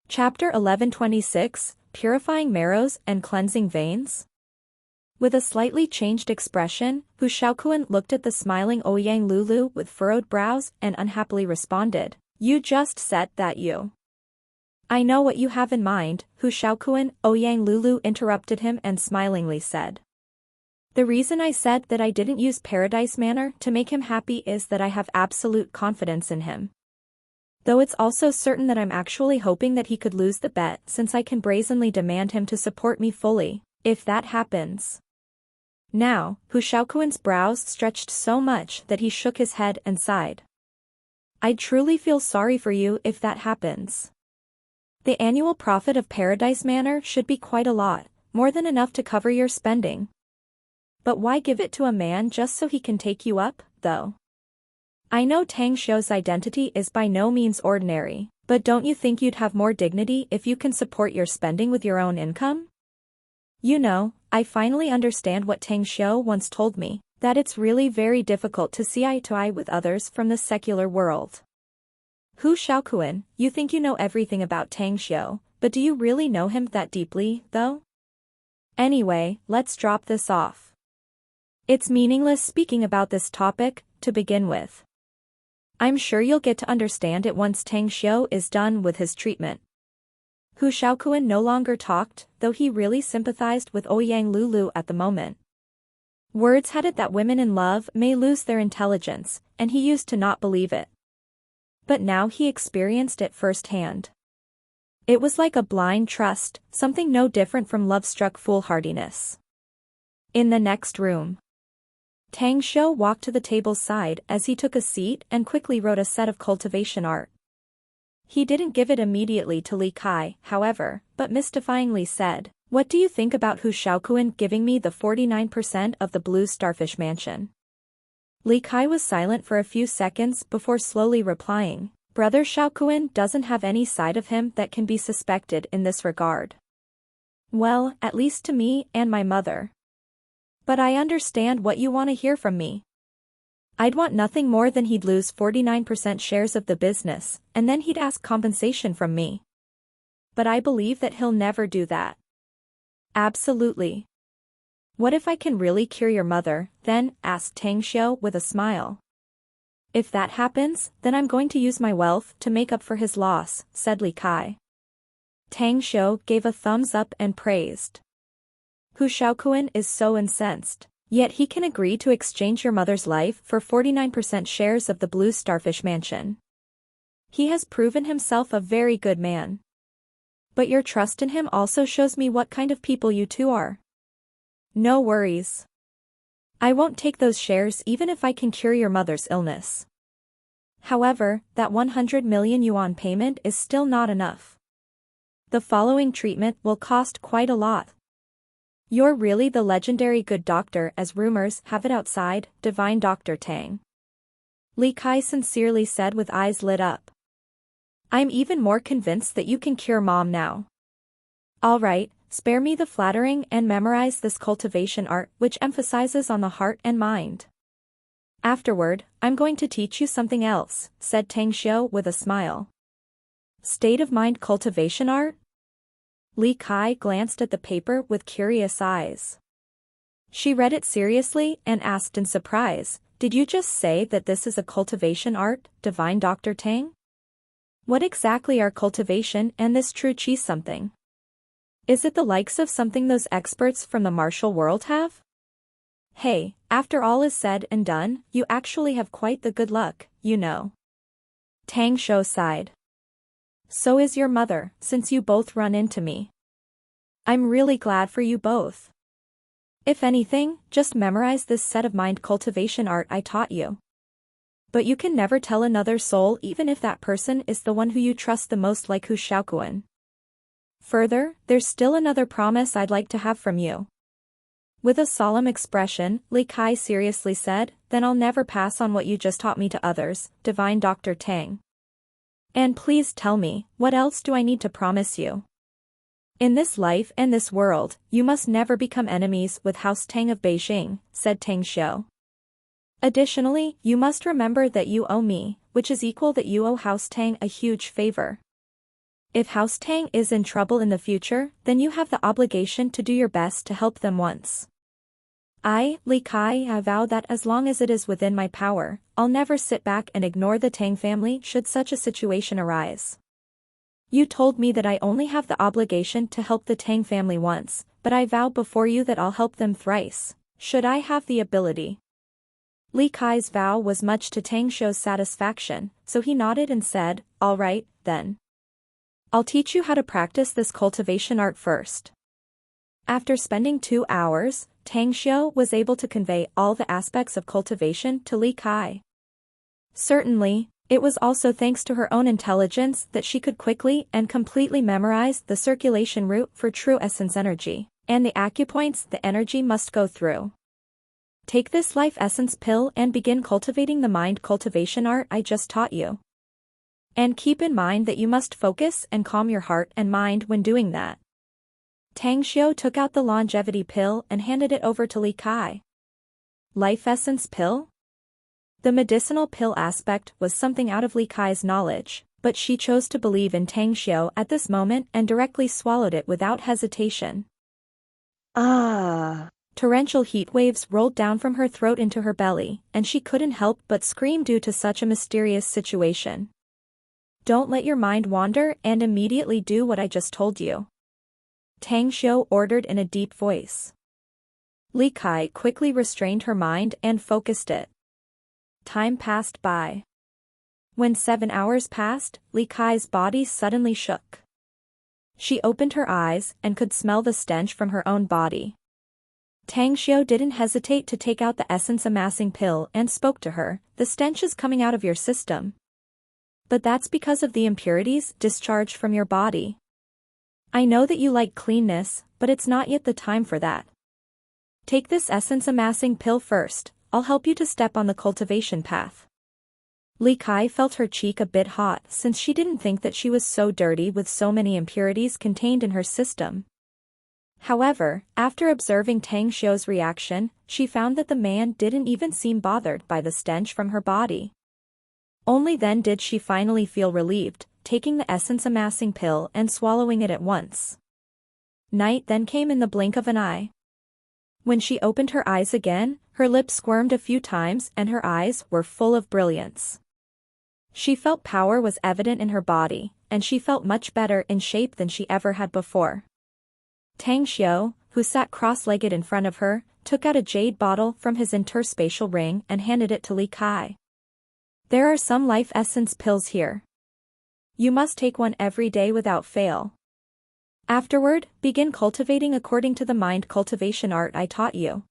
Chapter 1126, Purifying Marrows and Cleansing Veins? With a slightly changed expression, Hu Shaoquan looked at the smiling Ouyang Lulu with furrowed brows and unhappily responded, "You just said that you." "I know what you have in mind, Hu Shaoquan," Ouyang Lulu interrupted him and smilingly said. "The reason I said that I didn't use Paradise Manor to make him happy is that I have absolute confidence in him. Though it's also certain that I'm actually hoping that he could lose the bet since I can brazenly demand him to support me fully, if that happens." Now, Hu Shaoquan's brows stretched so much that he shook his head and sighed. "I'd truly feel sorry for you if that happens. The annual profit of Paradise Manor should be quite a lot, more than enough to cover your spending. But why give it to a man just so he can take you up, though? I know Tang Xiu's identity is by no means ordinary, but don't you think you'd have more dignity if you can support your spending with your own income? You know, I finally understand what Tang Xiu once told me, that it's really very difficult to see eye to eye with others from the secular world." "Hu Shaoquan, you think you know everything about Tang Xiu, but do you really know him that deeply, though? Anyway, let's drop this off. It's meaningless speaking about this topic, to begin with. I'm sure you'll get to understand it once Tang Xiu is done with his treatment." Hu Shaoquan no longer talked, though he really sympathized with Ouyang Lulu at the moment. Words had it that women in love may lose their intelligence, and he used to not believe it. But now he experienced it firsthand. It was like a blind trust, something no different from love-struck foolhardiness. In the next room, Tang Xiu walked to the table's side as he took a seat and quickly wrote a set of cultivation art. He didn't give it immediately to Li Kai, however, but mystifyingly said, "What do you think about Hu Shaoquan giving me the 49% of the Blue Starfish Mansion?" Li Kai was silent for a few seconds before slowly replying, "Brother Shaoquan doesn't have any side of him that can be suspected in this regard. Well, at least to me and my mother. But I understand what you want to hear from me. I'd want nothing more than he'd lose 49% shares of the business, and then he'd ask compensation from me. But I believe that he'll never do that." "Absolutely. What if I can really cure your mother, then?" asked Tang Xiu with a smile. "If that happens, then I'm going to use my wealth to make up for his loss," said Li Kai. Tang Xiu gave a thumbs up and praised. "Hu Shaoquan is so incensed. Yet he can agree to exchange your mother's life for 49% shares of the Blue Starfish Mansion. He has proven himself a very good man. But your trust in him also shows me what kind of people you two are. No worries. I won't take those shares even if I can cure your mother's illness. However, that 100 million yuan payment is still not enough. The following treatment will cost quite a lot. You're really the legendary good doctor as rumors have it outside, divine Dr. Tang." Li Kai sincerely said with eyes lit up. "I'm even more convinced that you can cure Mom now. All right, spare me the flattering and memorize this cultivation art which emphasizes on the heart and mind. Afterward, I'm going to teach you something else," said Tang Xiu with a smile. "State of mind cultivation art?" Li Kai glanced at the paper with curious eyes. She read it seriously and asked in surprise, "Did you just say that this is a cultivation art, divine Dr. Tang? What exactly are cultivation and this true qi something? Is it the likes of something those experts from the martial world have? Hey, after all is said and done, you actually have quite the good luck, you know." Tang Xiu sighed. "So is your mother, since you both run into me. I'm really glad for you both. If anything, just memorize this set of mind cultivation art I taught you. But you can never tell another soul even if that person is the one who you trust the most like Hu Shaoquan. Further, there's still another promise I'd like to have from you." With a solemn expression, Li Kai seriously said, "Then I'll never pass on what you just taught me to others, divine Dr. Tang. And please tell me, what else do I need to promise you? In this life and this world, you must never become enemies with House Tang of Beijing," said Tang Xiu. "Additionally, you must remember that you owe me, which is equal that you owe House Tang a huge favor. If House Tang is in trouble in the future, then you have the obligation to do your best to help them once. I, Li Kai, I vow that as long as it is within my power, I'll never sit back and ignore the Tang family should such a situation arise. You told me that I only have the obligation to help the Tang family once, but I vow before you that I'll help them thrice, should I have the ability. Li Kai's vow was much to Tang Xiu's satisfaction, so he nodded and said, all right, then. I'll teach you how to practice this cultivation art first. After spending 2 hours, Tang Xiu was able to convey all the aspects of cultivation to Li Kai. Certainly, it was also thanks to her own intelligence that she could quickly and completely memorize the circulation route for true essence energy, and the acupoints the energy must go through. Take this life essence pill and begin cultivating the mind cultivation art I just taught you. And keep in mind that you must focus and calm your heart and mind when doing that. Tang Xiu took out the longevity pill and handed it over to Li Kai. Life essence pill? The medicinal pill aspect was something out of Li Kai's knowledge, but she chose to believe in Tang Xiu at this moment and directly swallowed it without hesitation. Ah! Torrential heat waves rolled down from her throat into her belly, and she couldn't help but scream due to such a mysterious situation. Don't let your mind wander and immediately do what I just told you. Tang Xiu ordered in a deep voice. Li Kai quickly restrained her mind and focused it. Time passed by. When 7 hours passed, Li Kai's body suddenly shook. She opened her eyes and could smell the stench from her own body. Tang Xiu didn't hesitate to take out the essence amassing pill and spoke to her, the stench is coming out of your system. But that's because of the impurities discharged from your body. I know that you like cleanness, but it's not yet the time for that. Take this essence amassing pill first, I'll help you to step on the cultivation path. Li Kai felt her cheek a bit hot since she didn't think that she was so dirty with so many impurities contained in her system. However, after observing Tang Xiu's reaction, she found that the man didn't even seem bothered by the stench from her body. Only then did she finally feel relieved, taking the essence amassing pill and swallowing it at once. Night then came in the blink of an eye. When she opened her eyes again, her lips squirmed a few times and her eyes were full of brilliance. She felt power was evident in her body, and she felt much better in shape than she ever had before. Tang Xiu, who sat cross-legged in front of her, took out a jade bottle from his interspatial ring and handed it to Li Kai. There are some life essence pills here. You must take one every day without fail. Afterward, begin cultivating according to the mind cultivation art I taught you.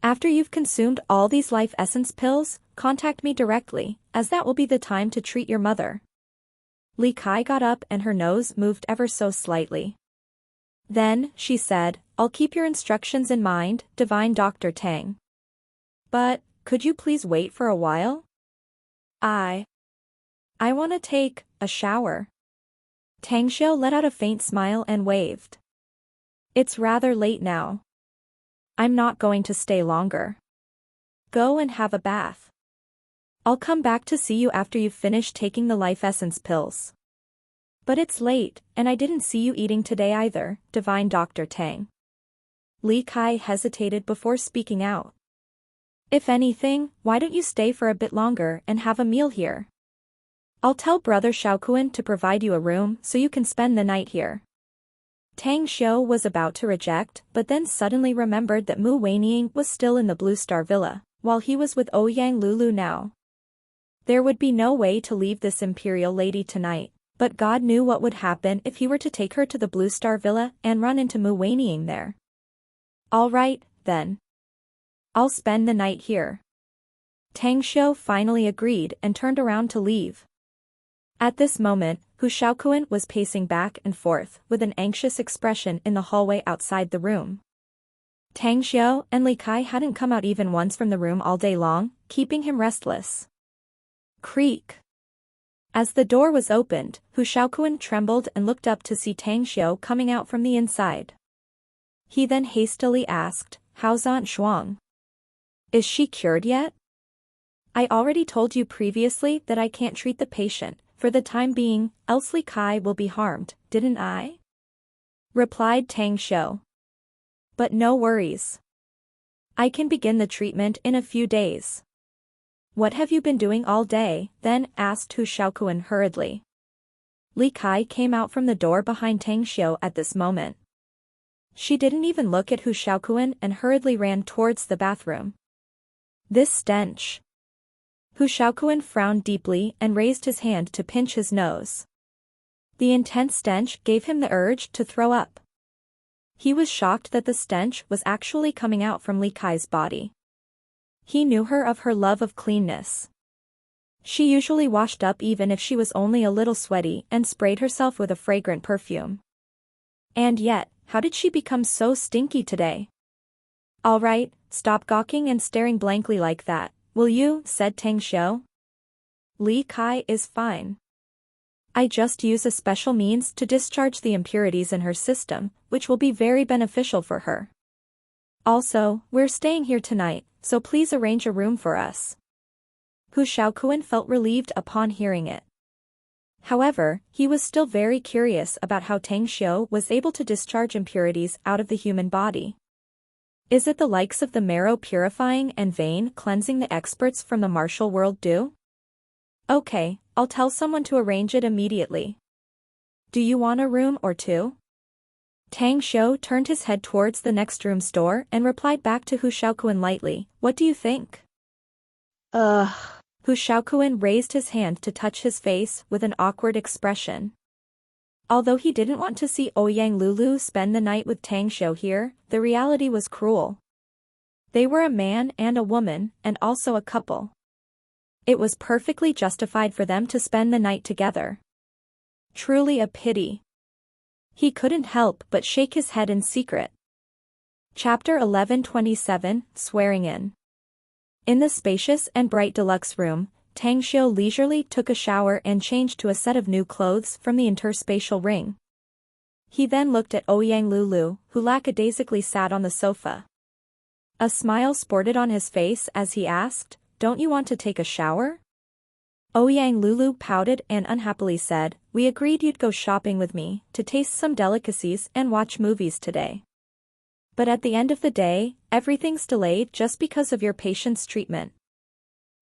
After you've consumed all these life essence pills, contact me directly, as that will be the time to treat your mother. Li Kai got up and her nose moved ever so slightly. Then, she said, I'll keep your instructions in mind, Divine Dr. Tang. But, could you please wait for a while? I want to take a shower. Tang Xiu let out a faint smile and waved. It's rather late now. I'm not going to stay longer. Go and have a bath. I'll come back to see you after you've finished taking the life essence pills. But it's late, and I didn't see you eating today either, Divine Dr. Tang. Li Kai hesitated before speaking out. If anything, why don't you stay for a bit longer and have a meal here? I'll tell Brother Shaokuan to provide you a room so you can spend the night here. Tang Xiu was about to reject, but then suddenly remembered that Mu Weining was still in the Blue Star Villa, while he was with Ouyang Lulu now. There would be no way to leave this imperial lady tonight, but God knew what would happen if he were to take her to the Blue Star Villa and run into Mu Weining there. All right, then. I'll spend the night here. Tang Xiu finally agreed and turned around to leave. At this moment, Hu Shaokuan was pacing back and forth with an anxious expression in the hallway outside the room. Tang Xiu and Li Kai hadn't come out even once from the room all day long, keeping him restless. Creak. As the door was opened, Hu Shaokuan trembled and looked up to see Tang Xiu coming out from the inside. He then hastily asked, How's Aunt Shuang? Is she cured yet? I already told you previously that I can't treat the patient, For the time being, else Li Kai will be harmed, didn't I? Replied Tang Xiu. But no worries. I can begin the treatment in a few days. What have you been doing all day, then? Asked Hu Shaokuan hurriedly. Li Kai came out from the door behind Tang Xiu at this moment. She didn't even look at Hu Shaokuan and hurriedly ran towards the bathroom. This stench. Hu Shaokuan frowned deeply and raised his hand to pinch his nose. The intense stench gave him the urge to throw up. He was shocked that the stench was actually coming out from Li Kai's body. He knew her of her love of cleanness. She usually washed up even if she was only a little sweaty and sprayed herself with a fragrant perfume. And yet, how did she become so stinky today? All right, stop gawking and staring blankly like that, will you? Said Tang Xiu. Li Kai is fine. I just use a special means to discharge the impurities in her system, which will be very beneficial for her. Also, we're staying here tonight, so please arrange a room for us. Hu Shaokuan felt relieved upon hearing it. However, he was still very curious about how Tang Xiu was able to discharge impurities out of the human body. Is it the likes of the marrow purifying and vein cleansing the experts from the martial world do? Okay, I'll tell someone to arrange it immediately. Do you want a room or two? Tang Xiu turned his head towards the next room's door and replied back to Hu Shaokuan lightly, what do you think? Hu Shaokuan raised his hand to touch his face with an awkward expression. Although he didn't want to see Ouyang Lulu spend the night with Tang Xiu here, the reality was cruel. They were a man and a woman, and also a couple. It was perfectly justified for them to spend the night together. Truly a pity. He couldn't help but shake his head in secret. Chapter 11:27, Swearing In. In the spacious and bright deluxe room, Tang Xiu leisurely took a shower and changed to a set of new clothes from the interspatial ring. He then looked at Ouyang Lulu, who lackadaisically sat on the sofa. A smile sported on his face as he asked, don't you want to take a shower? Ouyang Lulu pouted and unhappily said, we agreed you'd go shopping with me, to taste some delicacies and watch movies today. But at the end of the day, everything's delayed just because of your patient's treatment.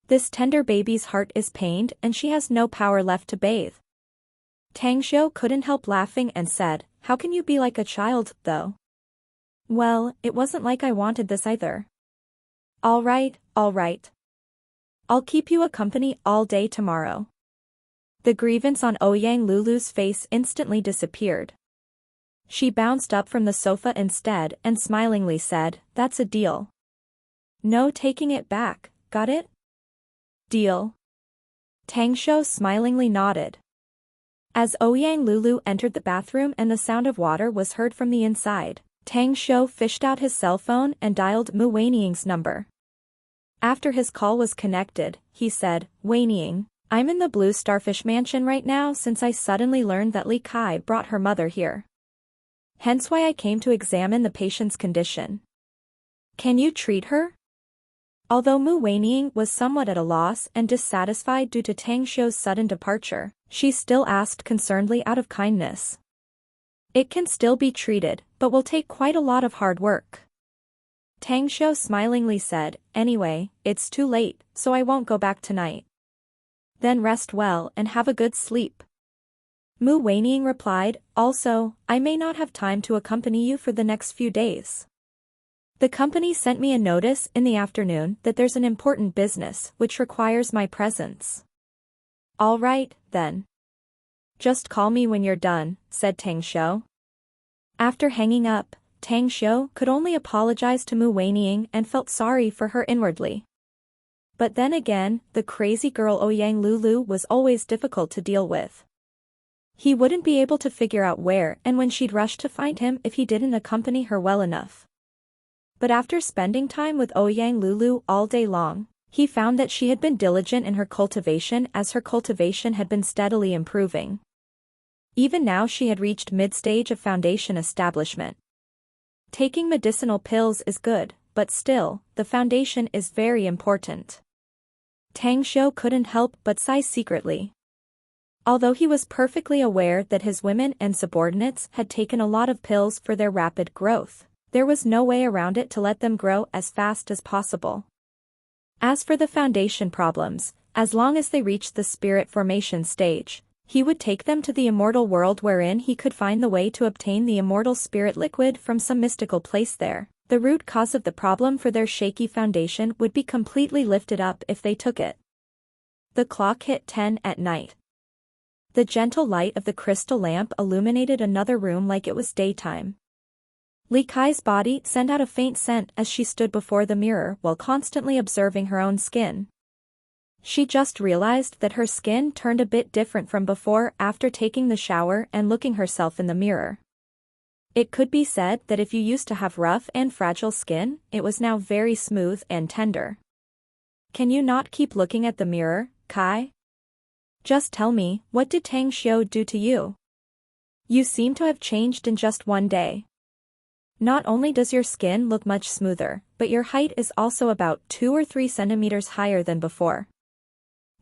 This tender baby's heart is pained and she has no power left to bathe. Tang Xiu couldn't help laughing and said, how can you be like a child, though? Well, it wasn't like I wanted this either. All right. I'll keep you a company all day tomorrow. The grievance on Ouyang Lulu's face instantly disappeared. She bounced up from the sofa instead and smilingly said, that's a deal. No taking it back, got it? Deal. Tang Xiu smilingly nodded. As Ouyang Lulu entered the bathroom and the sound of water was heard from the inside, Tang Xiu fished out his cell phone and dialed Mu Weiniang's number. After his call was connected, he said, Weiniang, I'm in the Blue Starfish Mansion right now since I suddenly learned that Li Kai brought her mother here. Hence why I came to examine the patient's condition. Can you treat her? Although Mu Weiniang was somewhat at a loss and dissatisfied due to Tang Xiu's sudden departure, she still asked concernedly out of kindness. It can still be treated, but will take quite a lot of hard work. Tang Xiu smilingly said, anyway, it's too late, so I won't go back tonight. Then rest well and have a good sleep. Mu Weiniang replied, also, I may not have time to accompany you for the next few days. The company sent me a notice in the afternoon that there's an important business which requires my presence. All right, then. Just call me when you're done, said Tang Xiu. After hanging up, Tang Xiu could only apologize to Mu Weiniang and felt sorry for her inwardly. But then again, the crazy girl Ouyang Lulu was always difficult to deal with. He wouldn't be able to figure out where and when she'd rush to find him if he didn't accompany her well enough. But after spending time with Ouyang Lulu all day long, he found that she had been diligent in her cultivation as her cultivation had been steadily improving. Even now she had reached mid-stage of foundation establishment. Taking medicinal pills is good, but still, the foundation is very important. Tang Xiu couldn't help but sigh secretly. Although he was perfectly aware that his women and subordinates had taken a lot of pills for their rapid growth, there was no way around it to let them grow as fast as possible. As for the foundation problems, as long as they reached the spirit formation stage, he would take them to the immortal world wherein he could find the way to obtain the immortal spirit liquid from some mystical place there. The root cause of the problem for their shaky foundation would be completely lifted up if they took it. The clock hit 10 at night. The gentle light of the crystal lamp illuminated another room like it was daytime. Li Kai's body sent out a faint scent as she stood before the mirror while constantly observing her own skin. She just realized that her skin turned a bit different from before after taking the shower and looking herself in the mirror. It could be said that if you used to have rough and fragile skin, it was now very smooth and tender. Can you not keep looking at the mirror, Kai? Just tell me, what did Tang Xiu do to you? You seem to have changed in just one day. Not only does your skin look much smoother, but your height is also about 2 or 3 centimeters higher than before.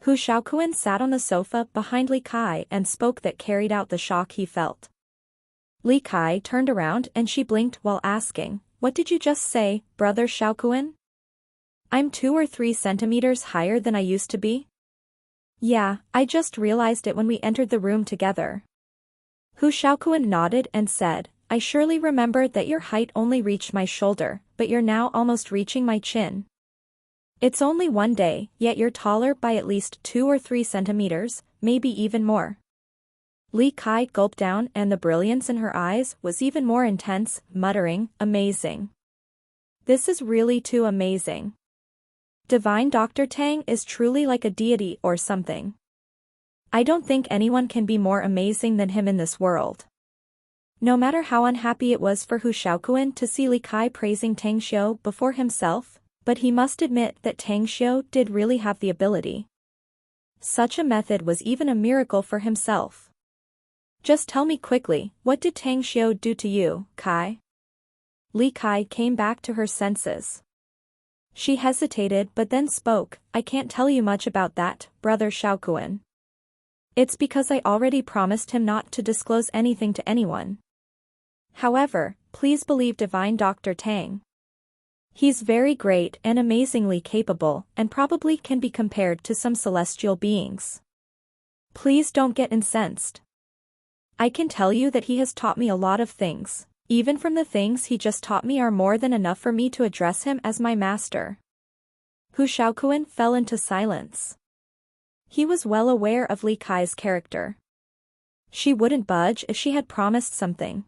Hu Shaoquan sat on the sofa behind Li Kai and spoke that carried out the shock he felt. Li Kai turned around and she blinked while asking, "What did you just say, brother Shaoquan?" "I'm 2 or 3 centimeters higher than I used to be?" "Yeah, I just realized it when we entered the room together." Hu Shaoquan nodded and said, "I surely remember that your height only reached my shoulder, but you're now almost reaching my chin. It's only one day, yet you're taller by at least 2 or 3 centimeters, maybe even more." Li Kai gulped down and the brilliance in her eyes was even more intense, muttering, "Amazing. This is really too amazing. Divine Dr. Tang is truly like a deity or something. I don't think anyone can be more amazing than him in this world." No matter how unhappy it was for Hu Shaoquan to see Li Kai praising Tang Xiu before himself, but he must admit that Tang Xiu did really have the ability. Such a method was even a miracle for himself. "Just tell me quickly, what did Tang Xiu do to you, Kai?" Li Kai came back to her senses. She hesitated but then spoke, "I can't tell you much about that, brother Shaoquan. It's because I already promised him not to disclose anything to anyone. However, please believe Divine Dr. Tang. He's very great and amazingly capable and probably can be compared to some celestial beings. Please don't get incensed. I can tell you that he has taught me a lot of things. Even from the things he just taught me are more than enough for me to address him as my master." Hu Shaoquan fell into silence. He was well aware of Li Kai's character. She wouldn't budge if she had promised something.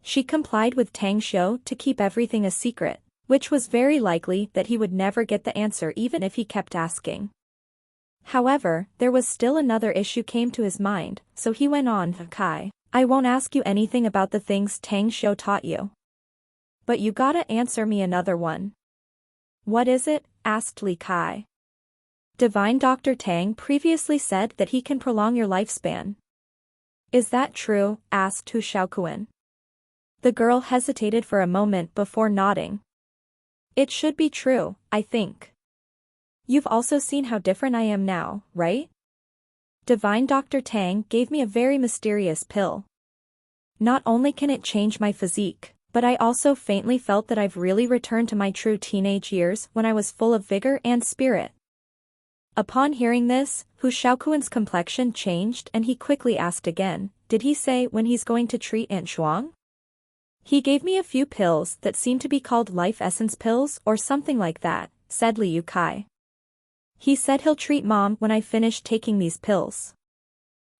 She complied with Tang Xiu to keep everything a secret, which was very likely that he would never get the answer even if he kept asking. However, there was still another issue came to his mind, so he went on, "Kai, I won't ask you anything about the things Tang Xiu taught you. But you gotta answer me another one." "What is it?" asked Li Kai. "Divine Dr. Tang previously said that he can prolong your lifespan." "Is that true?" asked Hu Shaoquan. The girl hesitated for a moment before nodding. "It should be true, I think. You've also seen how different I am now, right? Divine Dr. Tang gave me a very mysterious pill. Not only can it change my physique, but I also faintly felt that I've really returned to my true teenage years when I was full of vigor and spirit." Upon hearing this, Hu Shaoquan's complexion changed and he quickly asked again, "Did he say when he's going to treat Aunt Shuang?" "He gave me a few pills that seem to be called life essence pills or something like that," said Liu Kai. "He said he'll treat Mom when I finish taking these pills."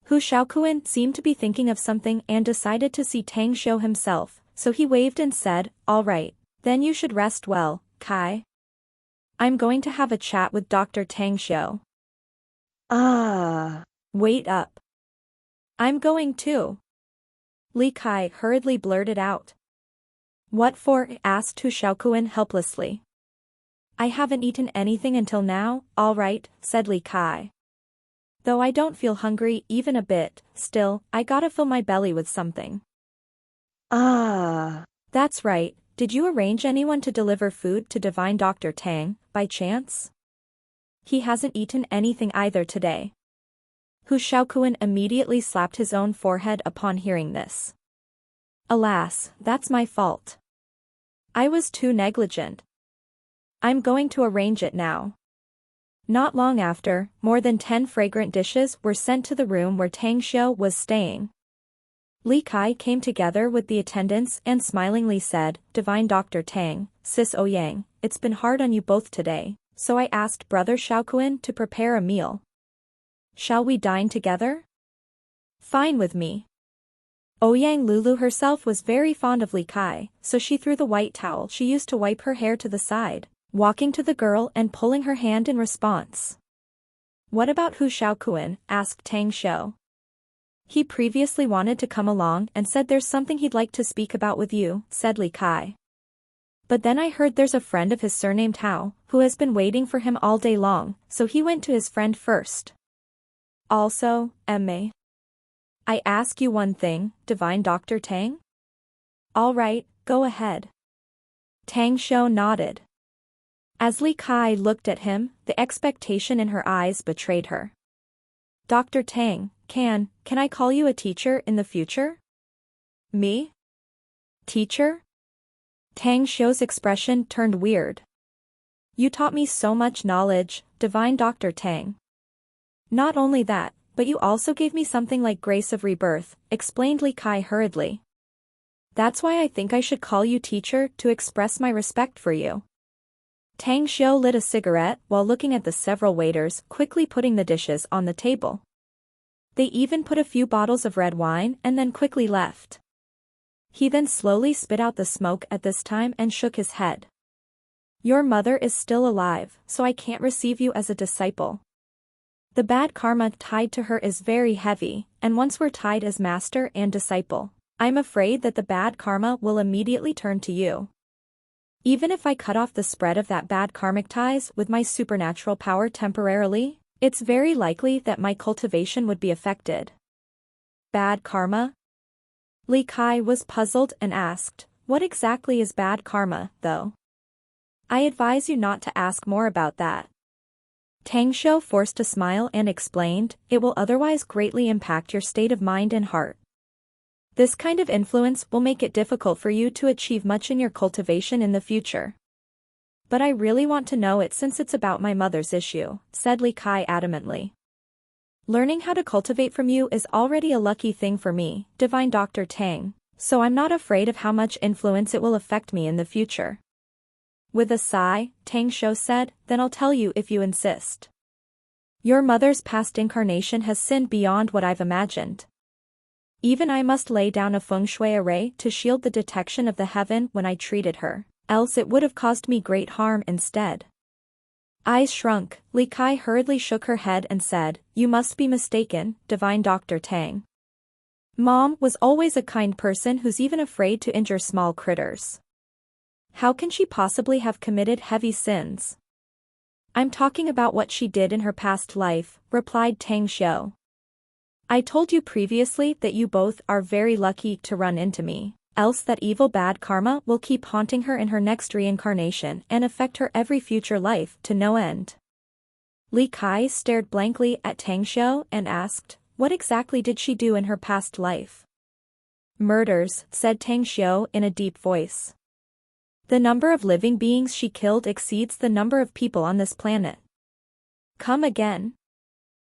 Hu Shaoquan seemed to be thinking of something and decided to see Tang Xiu himself, so he waved and said, "All right, then you should rest well, Kai. I'm going to have a chat with Dr. Tang Xiu." Wait up. I'm going too." Li Kai hurriedly blurted out. "What for?" asked Hu Shaoquan helplessly. "I haven't eaten anything until now." "All right," said Li Kai. "Though I don't feel hungry even a bit, still, I gotta fill my belly with something." "That's right, did you arrange anyone to deliver food to Divine Dr. Tang, by chance?" "He hasn't eaten anything either today." Hu Shaokuan immediately slapped his own forehead upon hearing this. Alas, that's my fault. I was too negligent. I'm going to arrange it now. Not long after, more than 10 fragrant dishes were sent to the room where Tang Xiu was staying. Li Kai came together with the attendants and smilingly said, "Divine Dr. Tang, Sis Ouyang, it's been hard on you both today, so I asked Brother Shaokuan to prepare a meal. Shall we dine together?" "Fine with me." Ouyang Lulu herself was very fond of Li Kai, so she threw the white towel she used to wipe her hair to the side, walking to the girl and pulling her hand in response. "What about Hu Shaokuan?" asked Tang Xiu. "He previously wanted to come along and said there's something he'd like to speak about with you," said Li Kai. "But then I heard there's a friend of his surnamed Hao, who has been waiting for him all day long, so he went to his friend first. Also, Emma. I ask you one thing, Divine Dr. Tang?" "All right, go ahead." Tang Xiu nodded. As Li Kai looked at him, the expectation in her eyes betrayed her. "Dr. Tang, can I call you a teacher in the future?" "Me? Teacher?" Tang Xiu's expression turned weird. "You taught me so much knowledge, Divine Dr. Tang. Not only that, but you also gave me something like grace of rebirth," explained Li Kai hurriedly. "That's why I think I should call you teacher to express my respect for you." Tang Xiu lit a cigarette while looking at the several waiters quickly putting the dishes on the table. They even put a few bottles of red wine and then quickly left. He then slowly spit out the smoke at this time and shook his head. "Your mother is still alive, so I can't receive you as a disciple. The bad karma tied to her is very heavy, and once we're tied as master and disciple, I'm afraid that the bad karma will immediately turn to you. Even if I cut off the spread of that bad karmic ties with my supernatural power temporarily, it's very likely that my cultivation would be affected." "Bad karma?" Li Kai was puzzled and asked, "What exactly is bad karma, though?" "I advise you not to ask more about that." Tang Xiu forced a smile and explained, "It will otherwise greatly impact your state of mind and heart. This kind of influence will make it difficult for you to achieve much in your cultivation in the future." "But I really want to know it since it's about my mother's issue," said Li Kai adamantly. "Learning how to cultivate from you is already a lucky thing for me, Divine Dr. Tang, so I'm not afraid of how much influence it will affect me in the future." With a sigh, Tang Xiu said, "Then I'll tell you if you insist. Your mother's past incarnation has sinned beyond what I've imagined. Even I must lay down a feng shui array to shield the detection of the heaven when I treated her, else it would have caused me great harm instead." Eyes shrunk, Li Kai hurriedly shook her head and said, "You must be mistaken, Divine Dr. Tang. Mom was always a kind person who's even afraid to injure small critters. How can she possibly have committed heavy sins?" "I'm talking about what she did in her past life," replied Tang Xiu. "I told you previously that you both are very lucky to run into me, else that evil bad karma will keep haunting her in her next reincarnation and affect her every future life to no end." Li Kai stared blankly at Tang Xiu and asked, "What exactly did she do in her past life?" "Murders," said Tang Xiu in a deep voice. "The number of living beings she killed exceeds the number of people on this planet." "Come again?"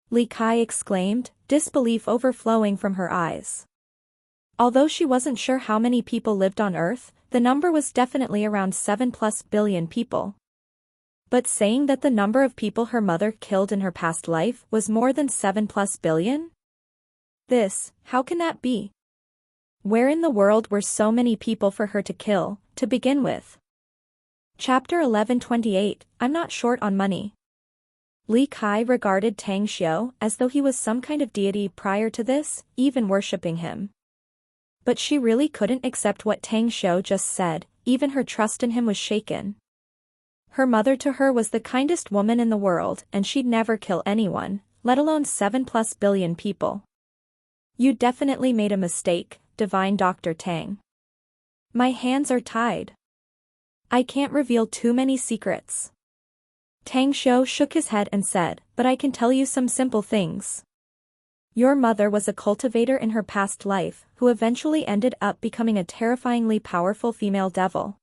Li Kai exclaimed, disbelief overflowing from her eyes. Although she wasn't sure how many people lived on Earth, the number was definitely around 7+ billion people. But saying that the number of people her mother killed in her past life was more than 7+ billion? How can that be? Where in the world were so many people for her to kill, to begin with? Chapter 1128, I'm not short on money. Li Kai regarded Tang Xiu as though he was some kind of deity prior to this, even worshipping him. But she really couldn't accept what Tang Xiu just said, even her trust in him was shaken. Her mother to her was the kindest woman in the world and she'd never kill anyone, let alone 7+ billion people. "You definitely made a mistake, Divine Dr. Tang. My hands are tied. I can't reveal too many secrets." Tang Xiu shook his head and said, "But I can tell you some simple things. Your mother was a cultivator in her past life, who eventually ended up becoming a terrifyingly powerful female devil.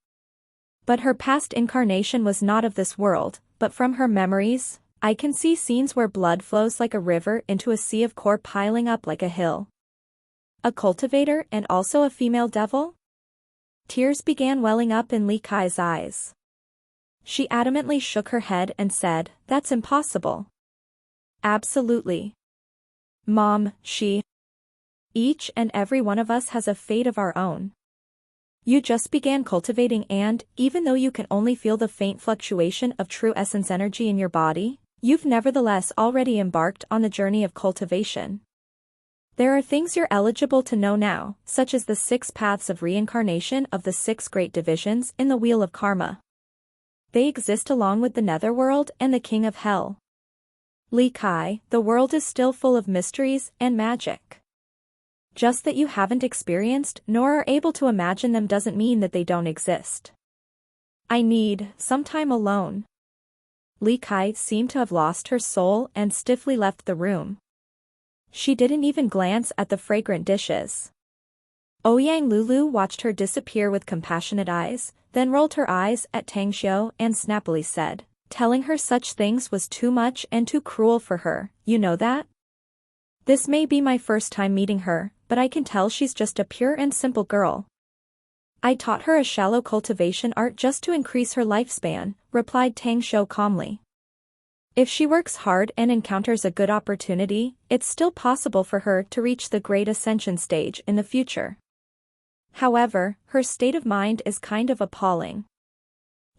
But her past incarnation was not of this world, but from her memories, I can see scenes where blood flows like a river into a sea of core piling up like a hill. A cultivator and also a female devil? Tears began welling up in Li Kai's eyes. She adamantly shook her head and said, "That's impossible." "Absolutely. Mom, each and every one of us has a fate of our own. You just began cultivating and, even though you can only feel the faint fluctuation of true essence energy in your body, you've nevertheless already embarked on the journey of cultivation. There are things you're eligible to know now, such as the 6 paths of reincarnation of the 6 great divisions in the Wheel of Karma. They exist along with the Netherworld and the King of Hell. Li Kai, the world is still full of mysteries and magic. Just that you haven't experienced nor are able to imagine them doesn't mean that they don't exist. I need some time alone." Li Kai seemed to have lost her soul and stiffly left the room. She didn't even glance at the fragrant dishes. Ouyang Lulu watched her disappear with compassionate eyes, then rolled her eyes at Tang Xiu and snappily said, "Telling her such things was too much and too cruel for her, you know that? This may be my first time meeting her, but I can tell she's just a pure and simple girl. I taught her a shallow cultivation art just to increase her lifespan," replied Tang Xiu calmly. "If she works hard and encounters a good opportunity, it's still possible for her to reach the great ascension stage in the future. However, her state of mind is kind of appalling.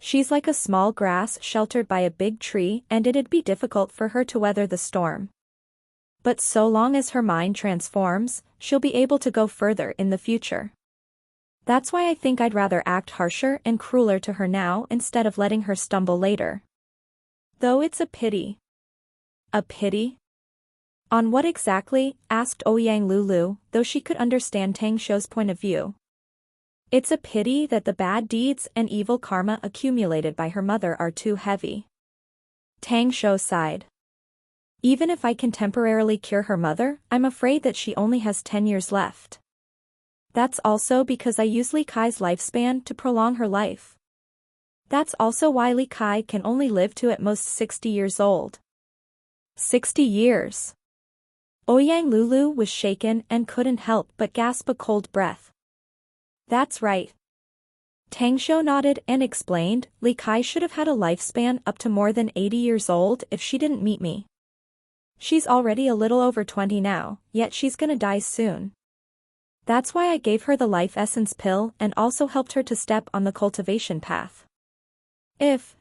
She's like a small grass sheltered by a big tree and it'd be difficult for her to weather the storm. But so long as her mind transforms, she'll be able to go further in the future. That's why I think I'd rather act harsher and crueler to her now instead of letting her stumble later. Though it's a pity." "A pity? On what exactly?" asked Ouyang Lulu, though she could understand Tang Xiu's point of view. "It's a pity that the bad deeds and evil karma accumulated by her mother are too heavy." Tang Xiu sighed. "Even if I can temporarily cure her mother, I'm afraid that she only has 10 years left. That's also because I use Li Kai's lifespan to prolong her life. That's also why Li Kai can only live to at most 60 years old." 60 years. Ouyang Lulu was shaken and couldn't help but gasp a cold breath. "That's right." Tang Xiu nodded and explained, "Li Kai should have had a lifespan up to more than 80 years old if she didn't meet me. She's already a little over 20 now, yet she's gonna die soon. That's why I gave her the life essence pill and also helped her to step on the cultivation path. If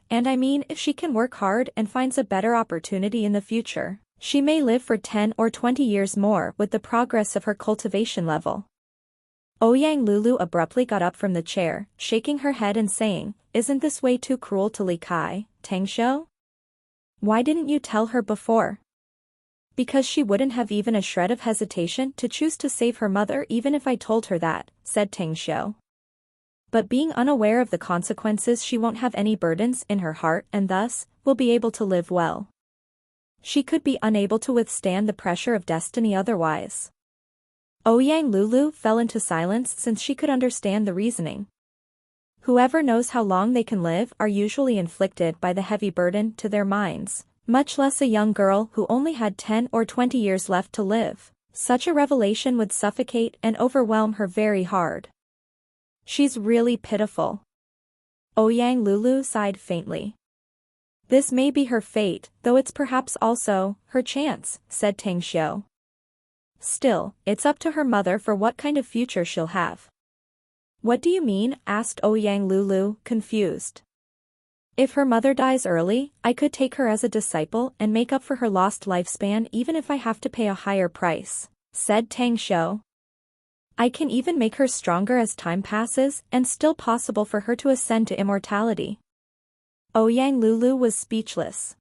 she can work hard and finds a better opportunity in the future, she may live for 10 or 20 years more with the progress of her cultivation level." Ouyang Lulu abruptly got up from the chair, shaking her head and saying, "Isn't this way too cruel to Li Kai, Tang Xiu? Why didn't you tell her before?" "Because she wouldn't have even a shred of hesitation to choose to save her mother even if I told her that," said Tang Xiu. "But being unaware of the consequences, she won't have any burdens in her heart and thus, will be able to live well. She could be unable to withstand the pressure of destiny otherwise." Ouyang Lulu fell into silence since she could understand the reasoning. Whoever knows how long they can live are usually inflicted by the heavy burden to their minds, much less a young girl who only had 10 or 20 years left to live. Such a revelation would suffocate and overwhelm her very hard. "She's really pitiful." Ouyang Lulu sighed faintly. "This may be her fate, though it's perhaps also her chance," said Tang Xiu. "Still, it's up to her mother for what kind of future she'll have." "What do you mean?" asked Ouyang Lulu, confused. "If her mother dies early, I could take her as a disciple and make up for her lost lifespan even if I have to pay a higher price," said Tang Xiu. "I can even make her stronger as time passes and still possible for her to ascend to immortality." Ouyang Lulu was speechless.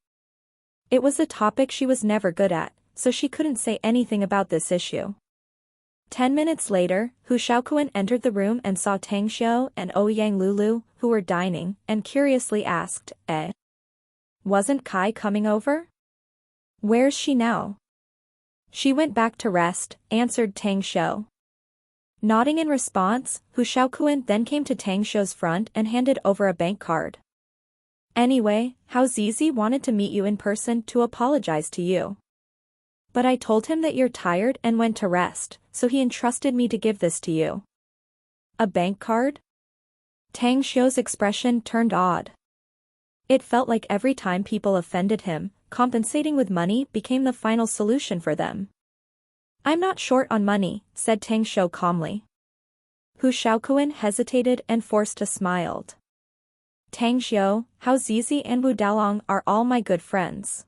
It was a topic she was never good at, so she couldn't say anything about this issue. 10 minutes later, Hu Shaoquan entered the room and saw Tang Xiu and Ouyang Lulu, who were dining, and curiously asked, Wasn't Kai coming over? Where's she now?" She went back to rest, answered Tang Xiu. Nodding in response, Hu Shaokuan then came to Tang Xiu's front and handed over a bank card. Anyway, Hao Zizi wanted to meet you in person to apologize to you. But I told him that you're tired and went to rest, so he entrusted me to give this to you. A bank card? Tang Xiu's expression turned odd. It felt like every time people offended him, compensating with money became the final solution for them. I'm not short on money, said Tang Xiu calmly. Hu Shaokuan hesitated and forced a smile. Tang Xiu, Hao Zizi and Wu Daolong are all my good friends.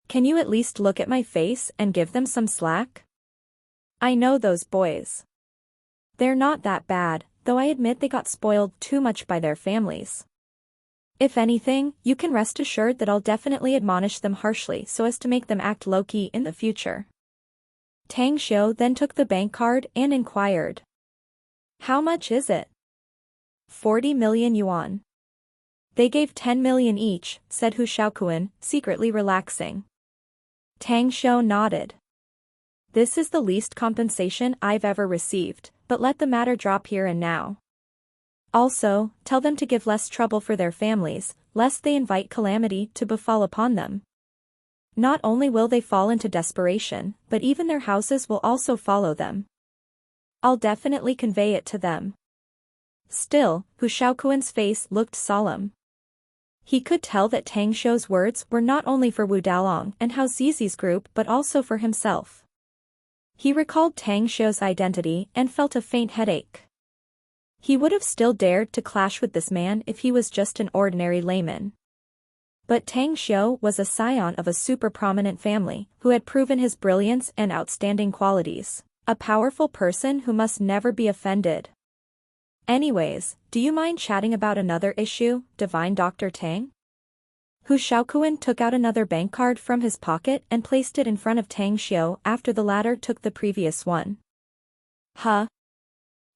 Can you at least look at my face and give them some slack? I know those boys. They're not that bad, though I admit they got spoiled too much by their families. If anything, you can rest assured that I'll definitely admonish them harshly so as to make them act low-key in the future. Tang Xiu then took the bank card and inquired. How much is it? 40 million yuan. They gave 10 million each, said Hu Shaokuan, secretly relaxing. Tang Xiu nodded. This is the least compensation I've ever received, but let the matter drop here and now. Also, tell them to give less trouble for their families, lest they invite calamity to befall upon them. Not only will they fall into desperation, but even their houses will also follow them. I'll definitely convey it to them. Still, Hu Shaokuan's face looked solemn. He could tell that Tang Xiu's words were not only for Wu Daolong and Hao Zizi's group but also for himself. He recalled Tang Xiu's identity and felt a faint headache. He would have still dared to clash with this man if he was just an ordinary layman. But Tang Xiu was a scion of a super prominent family who had proven his brilliance and outstanding qualities, a powerful person who must never be offended. Anyways, do you mind chatting about another issue, Divine Dr. Tang? Hu Shaokuan took out another bank card from his pocket and placed it in front of Tang Xiu after the latter took the previous one. Huh?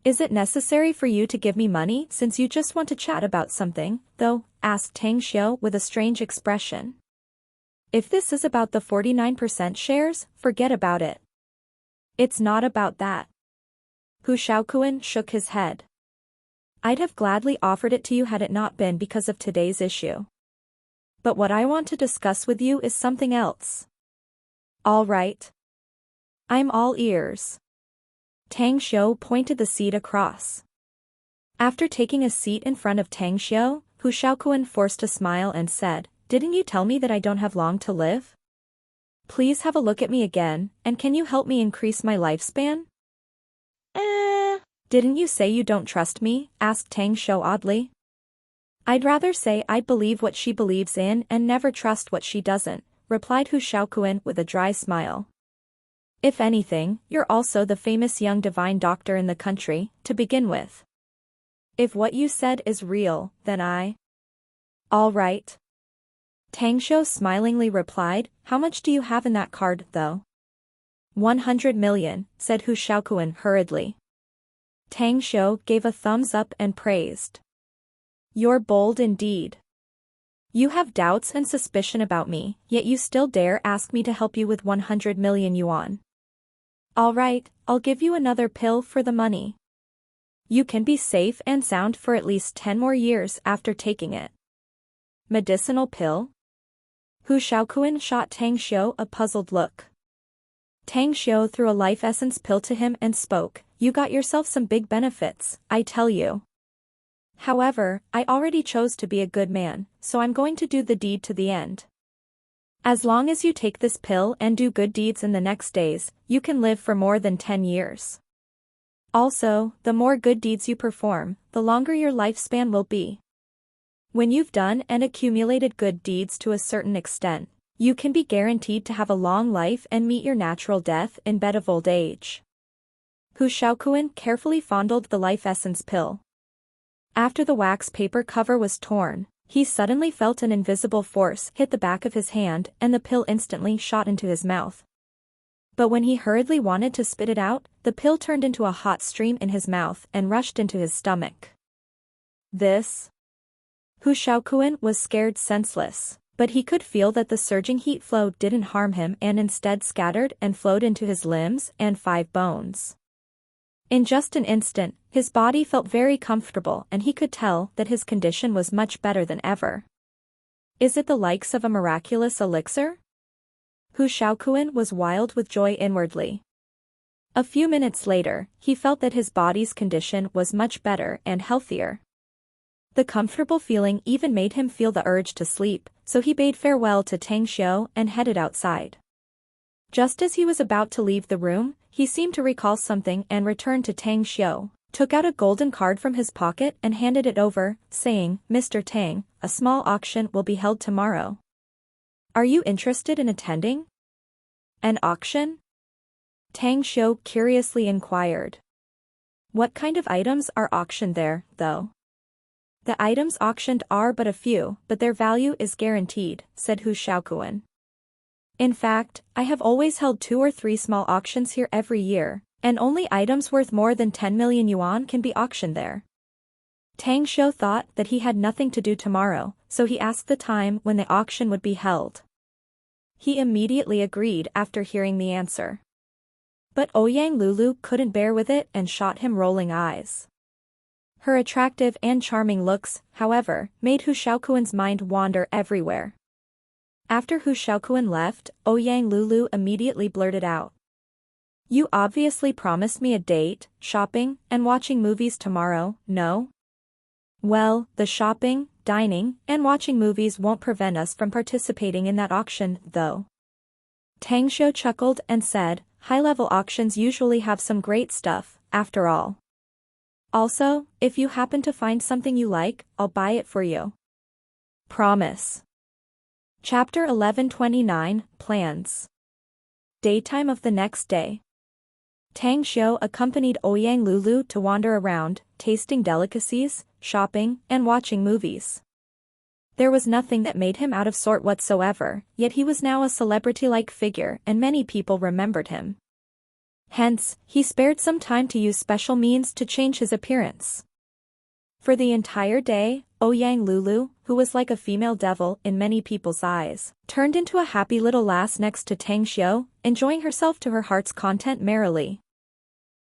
Is it necessary for you to give me money since you just want to chat about something, though? Asked Tang Xiu with a strange expression. If this is about the 49% shares, forget about it. It's not about that. Hu Shaokuan shook his head. I'd have gladly offered it to you had it not been because of today's issue. But what I want to discuss with you is something else. All right. I'm all ears. Tang Xiu pointed the seat across. After taking a seat in front of Tang Xiu, Hu Shaokuan forced a smile and said, Didn't you tell me that I don't have long to live? Please have a look at me again, and can you help me increase my lifespan? Didn't you say you don't trust me? Asked Tang Xiu oddly. I'd rather say I believe what she believes in and never trust what she doesn't, replied Hu Shaokuan with a dry smile. If anything, you're also the famous young divine doctor in the country, to begin with. If what you said is real, then I... All right. Tang Xiu smilingly replied, How much do you have in that card, though? 100 million, said Hu Shaokuan hurriedly. Tang Xiu gave a thumbs up and praised. You're bold indeed. You have doubts and suspicion about me, yet you still dare ask me to help you with 100 million yuan. All right, I'll give you another pill for the money. You can be safe and sound for at least 10 more years after taking it. Medicinal pill? Hu Shaokuan shot Tang Xiu a puzzled look. Tang Xiu threw a life essence pill to him and spoke, You got yourself some big benefits, I tell you. However, I already chose to be a good man, so I'm going to do the deed to the end. As long as you take this pill and do good deeds in the next days, you can live for more than 10 years. Also, the more good deeds you perform, the longer your lifespan will be. When you've done and accumulated good deeds to a certain extent, you can be guaranteed to have a long life and meet your natural death in bed of old age. Hu Shaokuan carefully fondled the life essence pill. After the wax paper cover was torn, he suddenly felt an invisible force hit the back of his hand and the pill instantly shot into his mouth. But when he hurriedly wanted to spit it out, the pill turned into a hot stream in his mouth and rushed into his stomach. This? Hu Shaokuan was scared senseless. But he could feel that the surging heat flow didn't harm him and instead scattered and flowed into his limbs and 5 bones. In just an instant, his body felt very comfortable and he could tell that his condition was much better than ever. Is it the likes of a miraculous elixir? Hu Shaokuan was wild with joy inwardly. A few minutes later, he felt that his body's condition was much better and healthier. The comfortable feeling even made him feel the urge to sleep, so he bade farewell to Tang Xiu and headed outside. Just as he was about to leave the room, he seemed to recall something and returned to Tang Xiu, took out a golden card from his pocket and handed it over, saying, "Mr. Tang, a small auction will be held tomorrow. Are you interested in attending?" "An auction?" Tang Xiu curiously inquired. "What kind of items are auctioned there, though?" "The items auctioned are but a few, but their value is guaranteed," said Hu Shaokuan. "In fact, I have always held 2 or 3 small auctions here every year, and only items worth more than 10 million yuan can be auctioned there." Tang Xiu thought that he had nothing to do tomorrow, so he asked the time when the auction would be held. He immediately agreed after hearing the answer. But Ouyang Lulu couldn't bear with it and shot him rolling eyes. Her attractive and charming looks, however, made Hu Shaokuan's mind wander everywhere. After Hu Shaokuan left, Ouyang Lulu immediately blurted out. "You obviously promised me a date, shopping, and watching movies tomorrow, no?" "Well, the shopping, dining, and watching movies won't prevent us from participating in that auction, though." Tang Xiu chuckled and said, "High-level auctions usually have some great stuff, after all. Also, if you happen to find something you like, I'll buy it for you." "Promise." Chapter 1129, Plans. Daytime of the next day. Tang Xiu accompanied Ouyang Lulu to wander around, tasting delicacies, shopping, and watching movies. There was nothing that made him out of sort whatsoever, yet he was now a celebrity-like figure and many people remembered him. Hence, he spared some time to use special means to change his appearance. For the entire day, Ouyang Lulu, who was like a female devil in many people's eyes, turned into a happy little lass next to Tang Xiu, enjoying herself to her heart's content merrily.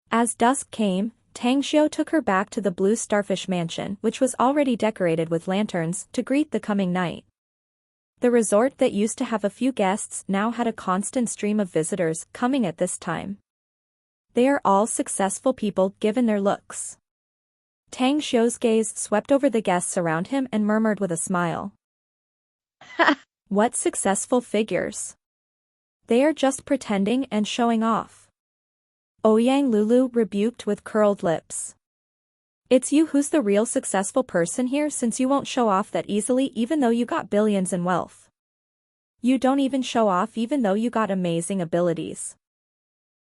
As dusk came, Tang Xiu took her back to the Blue Starfish Mansion, which was already decorated with lanterns, to greet the coming night. The resort that used to have a few guests now had a constant stream of visitors coming at this time. They are all successful people given their looks. Tang Xiu's gaze swept over the guests around him and murmured with a smile. "What successful figures. They are just pretending and showing off." Ouyang Lulu rebuked with curled lips. "It's you who's the real successful person here, since you won't show off that easily even though you got billions in wealth. You don't even show off even though you got amazing abilities.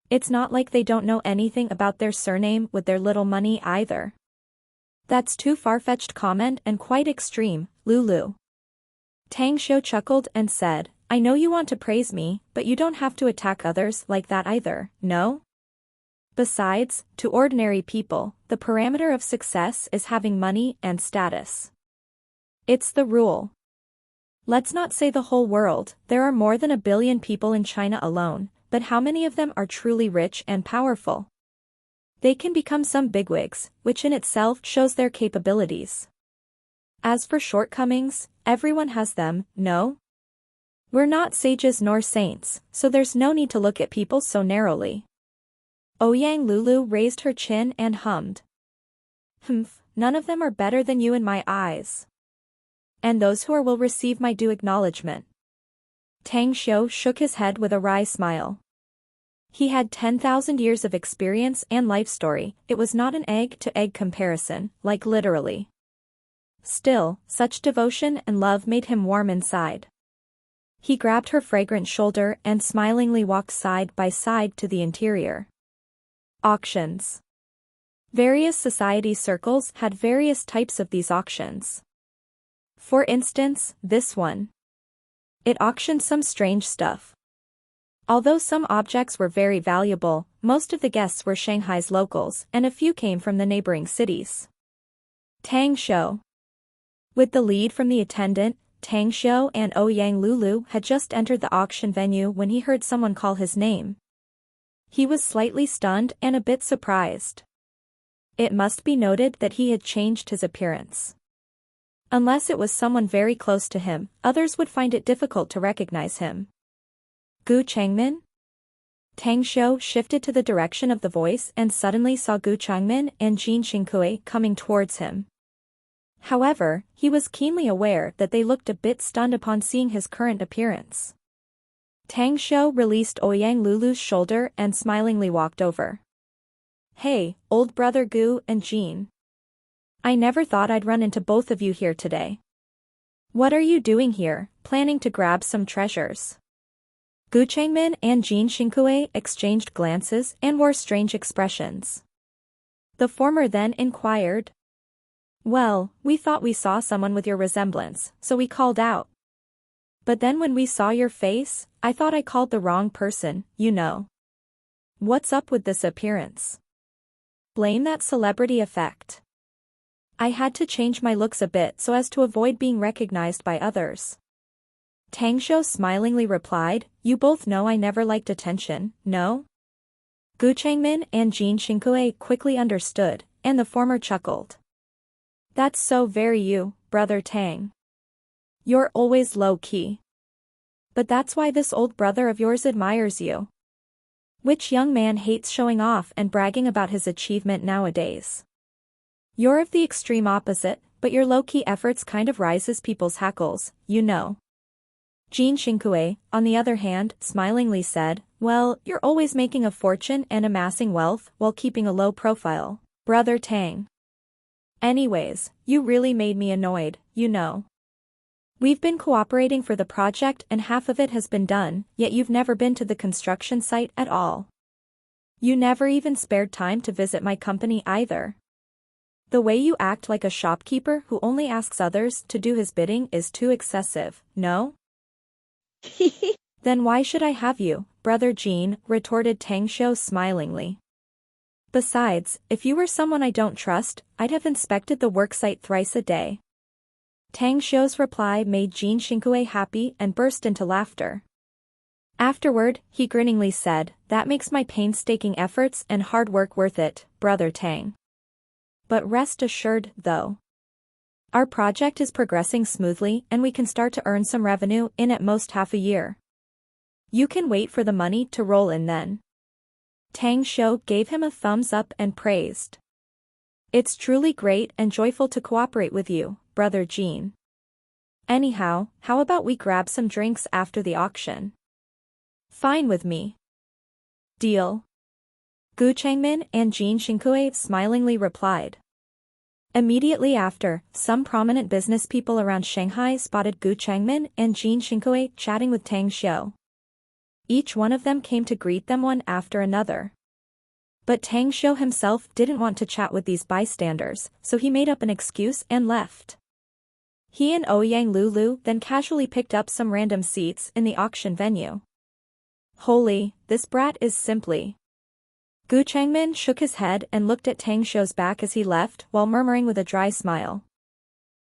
It's not like they don't know anything about their surname with their little money either." "That's too far-fetched comment and quite extreme, Lulu." Tang Xiu chuckled and said, "I know you want to praise me, but you don't have to attack others like that either, no? Besides, to ordinary people, the parameter of success is having money and status. It's the rule. Let's not say the whole world, there are more than 1 billion people in China alone, but how many of them are truly rich and powerful? They can become some bigwigs, which in itself shows their capabilities. As for shortcomings, everyone has them, no? We're not sages nor saints, so there's no need to look at people so narrowly." Ouyang Lulu raised her chin and hummed. "Humph, none of them are better than you in my eyes. And those who are will receive my due acknowledgement." Tang Xiu shook his head with a wry smile. He had 10,000 years of experience and life story, it was not an egg-to-egg comparison, like literally. Still, such devotion and love made him warm inside. He grabbed her fragrant shoulder and smilingly walked side by side to the interior. Auctions. Various society circles had various types of these auctions. For instance, this one. It auctioned some strange stuff. Although some objects were very valuable, most of the guests were Shanghai's locals and a few came from the neighboring cities. Tang Xiu. With the lead from the attendant, Tang Xiu and Ouyang Lulu had just entered the auction venue when he heard someone call his name. He was slightly stunned and a bit surprised. It must be noted that he had changed his appearance. Unless it was someone very close to him, others would find it difficult to recognize him. Gu Changmin? Tang Xiu shifted to the direction of the voice and suddenly saw Gu Changmin and Jin Xingkui coming towards him. However, he was keenly aware that they looked a bit stunned upon seeing his current appearance. Tang Xiu released Ouyang Lulu's shoulder and smilingly walked over. "Hey, old brother Gu and Jin. I never thought I'd run into both of you here today. What are you doing here, planning to grab some treasures?" Gu Changmin and Jin Xingkui exchanged glances and wore strange expressions. The former then inquired, "Well, we thought we saw someone with your resemblance, so we called out. But then when we saw your face, I thought I called the wrong person, you know. What's up with this appearance? Blame that celebrity effect. I had to change my looks a bit so as to avoid being recognized by others." Tang Xiu smilingly replied, "You both know I never liked attention, no?" Gu Changmin and Jin Xingkui quickly understood, and the former chuckled. "That's so very you, brother Tang. You're always low-key. But that's why this old brother of yours admires you. Which young man hates showing off and bragging about his achievement nowadays? You're of the extreme opposite, but your low-key efforts kind of rises people's hackles, you know." Jin Xingkui, on the other hand, smilingly said, "Well, you're always making a fortune and amassing wealth while keeping a low profile, brother Tang. Anyways, you really made me annoyed, you know. We've been cooperating for the project and half of it has been done, yet you've never been to the construction site at all. You never even spared time to visit my company either. The way you act like a shopkeeper who only asks others to do his bidding is too excessive, no?" "Then why should I have you, brother Jin?" retorted Tang Xiu smilingly. "Besides, if you were someone I don't trust, I'd have inspected the worksite thrice a day." Tang Xiu's reply made Jin Xingkui happy and burst into laughter. Afterward, he grinningly said, "That makes my painstaking efforts and hard work worth it, brother Tang. But rest assured, though. Our project is progressing smoothly and we can start to earn some revenue in at most half a year. You can wait for the money to roll in then." Tang Xiu gave him a thumbs up and praised. "It's truly great and joyful to cooperate with you, brother Jin. Anyhow, how about we grab some drinks after the auction?" "Fine with me." "Deal." Gu Changmin and Jin Xingkui smilingly replied. Immediately after, some prominent business people around Shanghai spotted Gu Changmin and Jin Xingkui chatting with Tang Xiu. Each one of them came to greet them one after another. But Tang Xiu himself didn't want to chat with these bystanders, so he made up an excuse and left. He and Ouyang Lulu then casually picked up some random seats in the auction venue. "Holy, this brat is simply..." Gu Changmin shook his head and looked at Tang Xiu's back as he left while murmuring with a dry smile.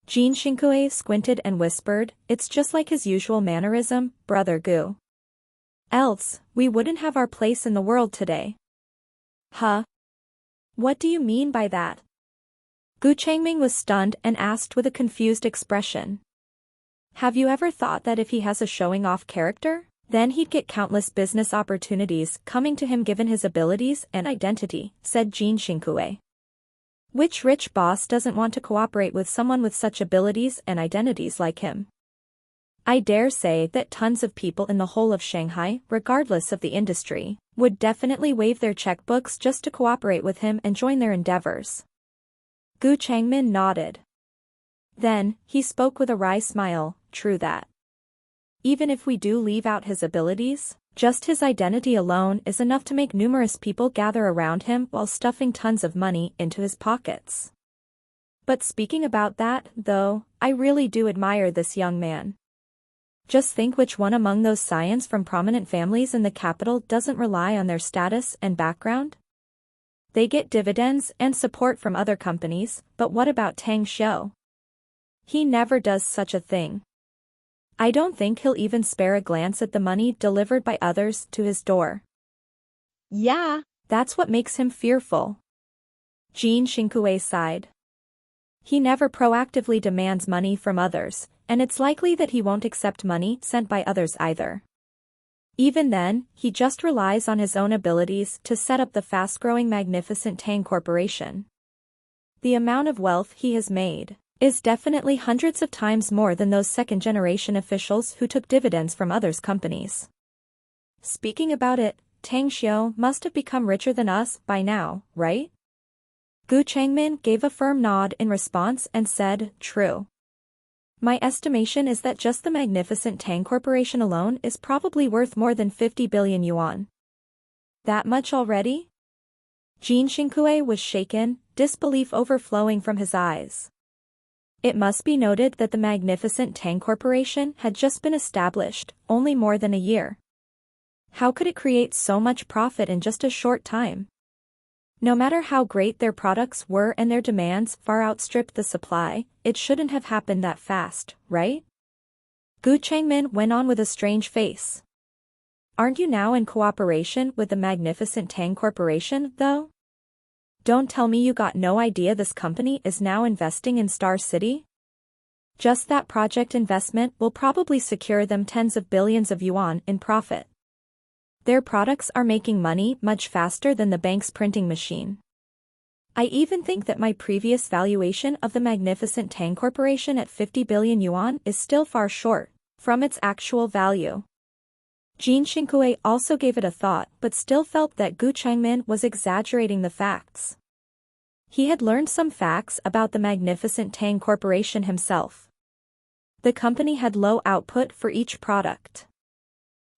Jin Xingkui squinted and whispered, "It's just like his usual mannerism, brother Gu. Else, we wouldn't have our place in the world today." "Huh? What do you mean by that?" Gu Changmin was stunned and asked with a confused expression. "Have you ever thought that if he has a showing-off character, then he'd get countless business opportunities coming to him given his abilities and identity," said Jin Xingkui. "Which rich boss doesn't want to cooperate with someone with such abilities and identities like him? I dare say that tons of people in the whole of Shanghai, regardless of the industry, would definitely waive their checkbooks just to cooperate with him and join their endeavors." Gu Changmin nodded. Then, he spoke with a wry smile, "True that. Even if we do leave out his abilities, just his identity alone is enough to make numerous people gather around him while stuffing tons of money into his pockets. But speaking about that, though, I really do admire this young man. Just think which one among those scions from prominent families in the capital doesn't rely on their status and background? They get dividends and support from other companies, but what about Tang Xiu? He never does such a thing. I don't think he'll even spare a glance at the money delivered by others to his door. Yeah, that's what makes him fearful. Jin Shinkue sighed. He never proactively demands money from others, and it's likely that he won't accept money sent by others either. Even then, he just relies on his own abilities to set up the fast-growing Magnificent Tang Corporation. The amount of wealth he has made is definitely hundreds of times more than those second-generation officials who took dividends from others' companies. Speaking about it, Tang Xiu must have become richer than us by now, right? Gu Changmin gave a firm nod in response and said, true. My estimation is that just the Magnificent Tang Corporation alone is probably worth more than 50 billion yuan. That much already? Jin Shinkue was shaken, disbelief overflowing from his eyes. It must be noted that the Magnificent Tang Corporation had just been established, only more than a year. How could it create so much profit in just a short time? No matter how great their products were and their demands far outstripped the supply, it shouldn't have happened that fast, right? Gu Changmin went on with a strange face. Aren't you now in cooperation with the Magnificent Tang Corporation, though? Don't tell me you got no idea this company is now investing in Star City? Just that project investment will probably secure them tens of billions of yuan in profit. Their products are making money much faster than the bank's printing machine. I even think that my previous valuation of the Magnificent Tang Corporation at 50 billion yuan is still far short from its actual value. Jin Shinkue also gave it a thought but still felt that Gu Changmin was exaggerating the facts. He had learned some facts about the Magnificent Tang Corporation himself. The company had low output for each product.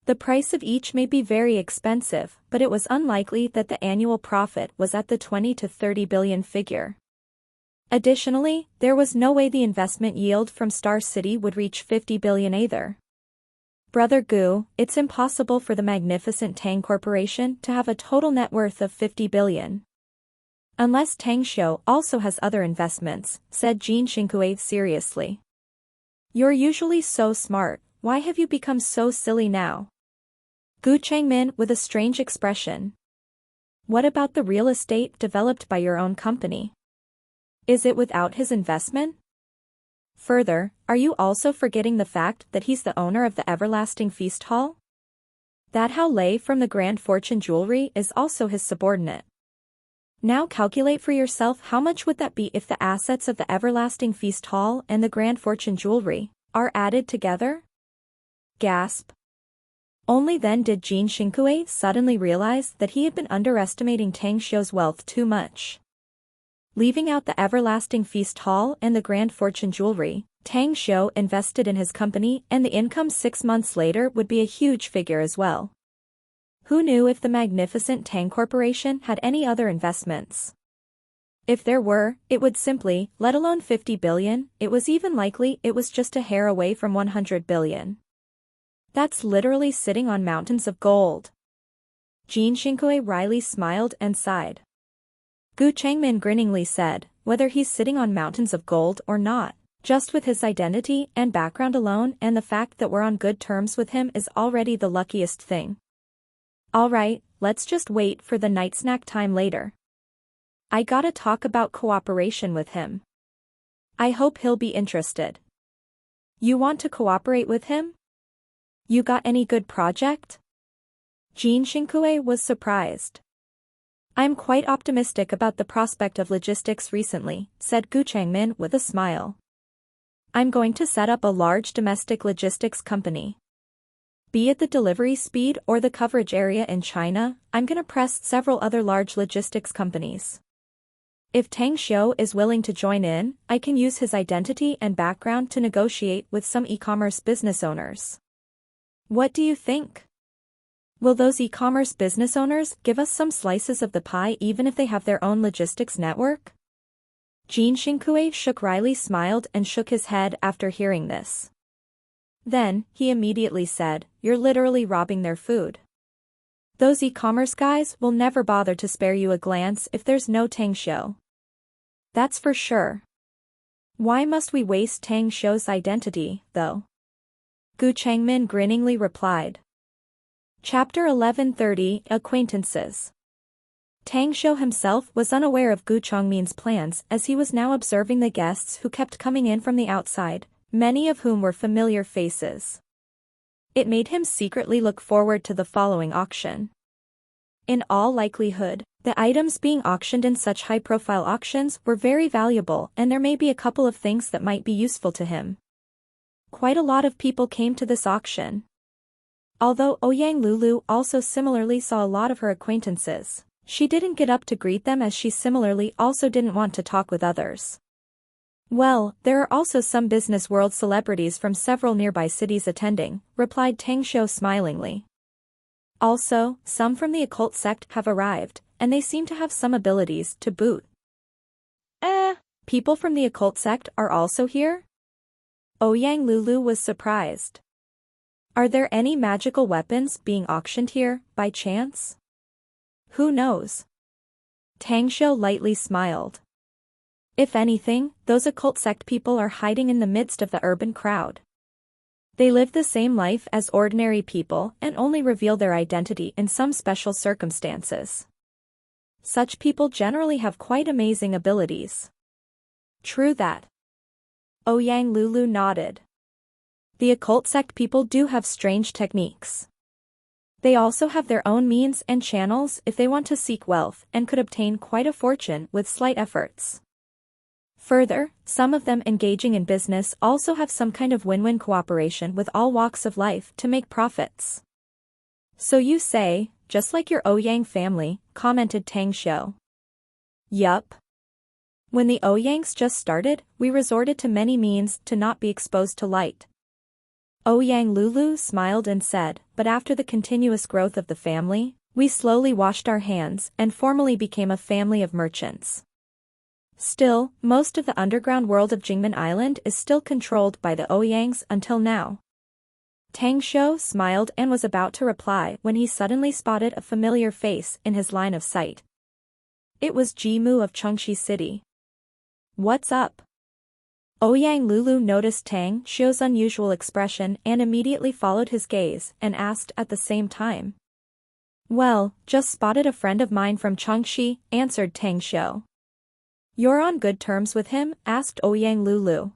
The price of each may be very expensive, but it was unlikely that the annual profit was at the 20 to 30 billion figure. Additionally, there was no way the investment yield from Star City would reach 50 billion either. Brother Gu, it's impossible for the Magnificent Tang Corporation to have a total net worth of 50 billion. Unless Tang Xiu also has other investments, said Jin Shinkue seriously. You're usually so smart, why have you become so silly now? Gu Changmin with a strange expression. What about the real estate developed by your own company? Is it without his investment? Further, are you also forgetting the fact that he's the owner of the Everlasting Feast Hall? That Hao Lei from the Grand Fortune Jewelry is also his subordinate. Now calculate for yourself how much would that be if the assets of the Everlasting Feast Hall and the Grand Fortune Jewelry are added together? Gasp. Only then did Jin Shinkue suddenly realize that he had been underestimating Tang Xiu's wealth too much. Leaving out the Everlasting Feast Hall and the Grand Fortune Jewelry, Tang Xiu invested in his company and the income 6 months later would be a huge figure as well. Who knew if the Magnificent Tang Corporation had any other investments? If there were, it would simply, let alone 50 billion, it was even likely it was just a hair away from 100 billion. That's literally sitting on mountains of gold. Jin Shinkue wryly smiled and sighed. Gu Changmin grinningly said, whether he's sitting on mountains of gold or not, just with his identity and background alone and the fact that we're on good terms with him is already the luckiest thing. Alright, let's just wait for the night snack time later. I gotta talk about cooperation with him. I hope he'll be interested. You want to cooperate with him? You got any good project? Jin Shinkue was surprised. I'm quite optimistic about the prospect of logistics recently, said Gu Changmin with a smile. I'm going to set up a large domestic logistics company. Be it the delivery speed or the coverage area in China, I'm gonna press several other large logistics companies. If Tang Xiu is willing to join in, I can use his identity and background to negotiate with some e-commerce business owners. What do you think? Will those e-commerce business owners give us some slices of the pie even if they have their own logistics network? Jin Shinkue wryly smiled and shook his head after hearing this. Then, he immediately said, you're literally robbing their food. Those e-commerce guys will never bother to spare you a glance if there's no Tang Xiu. That's for sure. Why must we waste Tang Xiu's identity, though? Gu Changmin grinningly replied. Chapter 1130, Acquaintances. Tang Shou himself was unaware of Gu Changmin's plans as he was now observing the guests who kept coming in from the outside, many of whom were familiar faces. It made him secretly look forward to the following auction. In all likelihood, the items being auctioned in such high-profile auctions were very valuable, and there may be a couple of things that might be useful to him. Quite a lot of people came to this auction. Although Ouyang Lulu also similarly saw a lot of her acquaintances, she didn't get up to greet them as she similarly also didn't want to talk with others. Well, there are also some business world celebrities from several nearby cities attending, replied Tang Shou smilingly. Also, some from the occult sect have arrived, and they seem to have some abilities to boot. People from the occult sect are also here? Ouyang Lulu was surprised. Are there any magical weapons being auctioned here, by chance? Who knows? Tang Shou lightly smiled. If anything, those occult sect people are hiding in the midst of the urban crowd. They live the same life as ordinary people and only reveal their identity in some special circumstances. Such people generally have quite amazing abilities. True that. Ouyang Lulu nodded. The occult sect people do have strange techniques. They also have their own means and channels if they want to seek wealth and could obtain quite a fortune with slight efforts. Further, some of them engaging in business also have some kind of win-win cooperation with all walks of life to make profits. So you say, just like your Ouyang family, commented Tang Shou. Yup. When the Ouyangs just started, we resorted to many means to not be exposed to light. Ouyang Lulu smiled and said, but after the continuous growth of the family, we slowly washed our hands and formally became a family of merchants. Still, most of the underground world of Jingmen Island is still controlled by the Ouyangs until now. Tang Shou smiled and was about to reply when he suddenly spotted a familiar face in his line of sight. It was Jimu of Chengxi City. What's up? Ouyang Lulu noticed Tang Shou's unusual expression and immediately followed his gaze and asked at the same time. Well, just spotted a friend of mine from Chengxi, answered Tang Shou. You're on good terms with him? Asked Ouyang Lulu.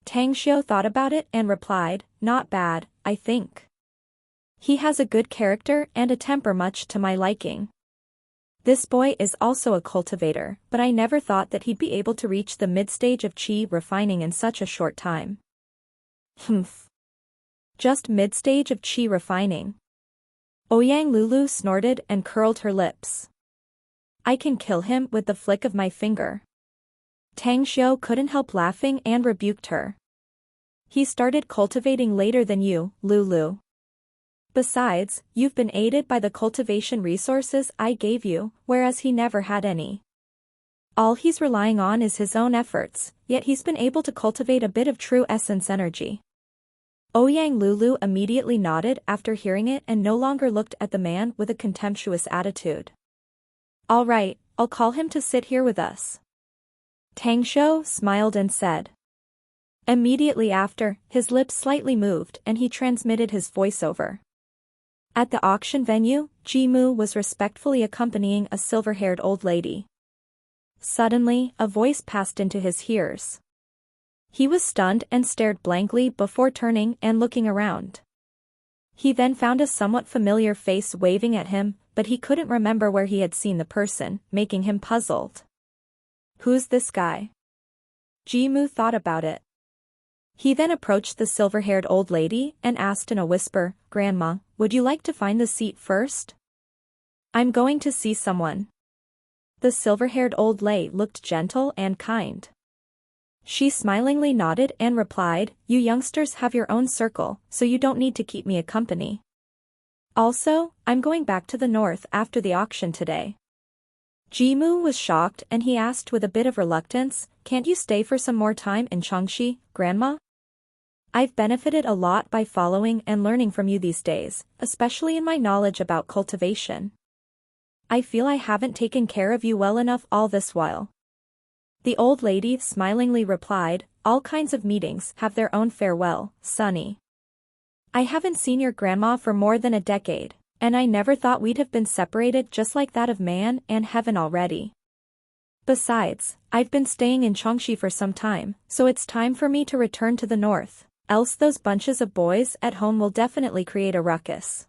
Tang Shou thought about it and replied, not bad, I think. He has a good character and a temper much to my liking. This boy is also a cultivator, but I never thought that he'd be able to reach the mid-stage of qi refining in such a short time. Humph. Just mid-stage of qi refining. Ouyang Lulu snorted and curled her lips. I can kill him with the flick of my finger. Tang Shou couldn't help laughing and rebuked her. He started cultivating later than you, Lulu. Besides, you've been aided by the cultivation resources I gave you, whereas he never had any. All he's relying on is his own efforts, yet he's been able to cultivate a bit of true essence energy. Ouyang Lulu immediately nodded after hearing it and no longer looked at the man with a contemptuous attitude. All right, I'll call him to sit here with us. Tang Shou smiled and said. Immediately after, his lips slightly moved and he transmitted his voiceover. At the auction venue, Jimu was respectfully accompanying a silver-haired old lady. Suddenly, a voice passed into his ears. He was stunned and stared blankly before turning and looking around. He then found a somewhat familiar face waving at him, but he couldn't remember where he had seen the person, making him puzzled. Who's this guy? Jimu thought about it. He then approached the silver-haired old lady and asked in a whisper, Grandma, would you like to find the seat first? I'm going to see someone. The silver-haired old lady looked gentle and kind. She smilingly nodded and replied, you youngsters have your own circle, so you don't need to keep me company. Also, I'm going back to the north after the auction today. Jimu was shocked and he asked with a bit of reluctance, can't you stay for some more time in Chengxi, Grandma? I've benefited a lot by following and learning from you these days, especially in my knowledge about cultivation. I feel I haven't taken care of you well enough all this while. The old lady smilingly replied, all kinds of meetings have their own farewell, Sonny. I haven't seen your grandma for more than a decade, and I never thought we'd have been separated just like that of man and heaven already. Besides, I've been staying in Chongqi for some time, so it's time for me to return to the north, else those bunches of boys at home will definitely create a ruckus.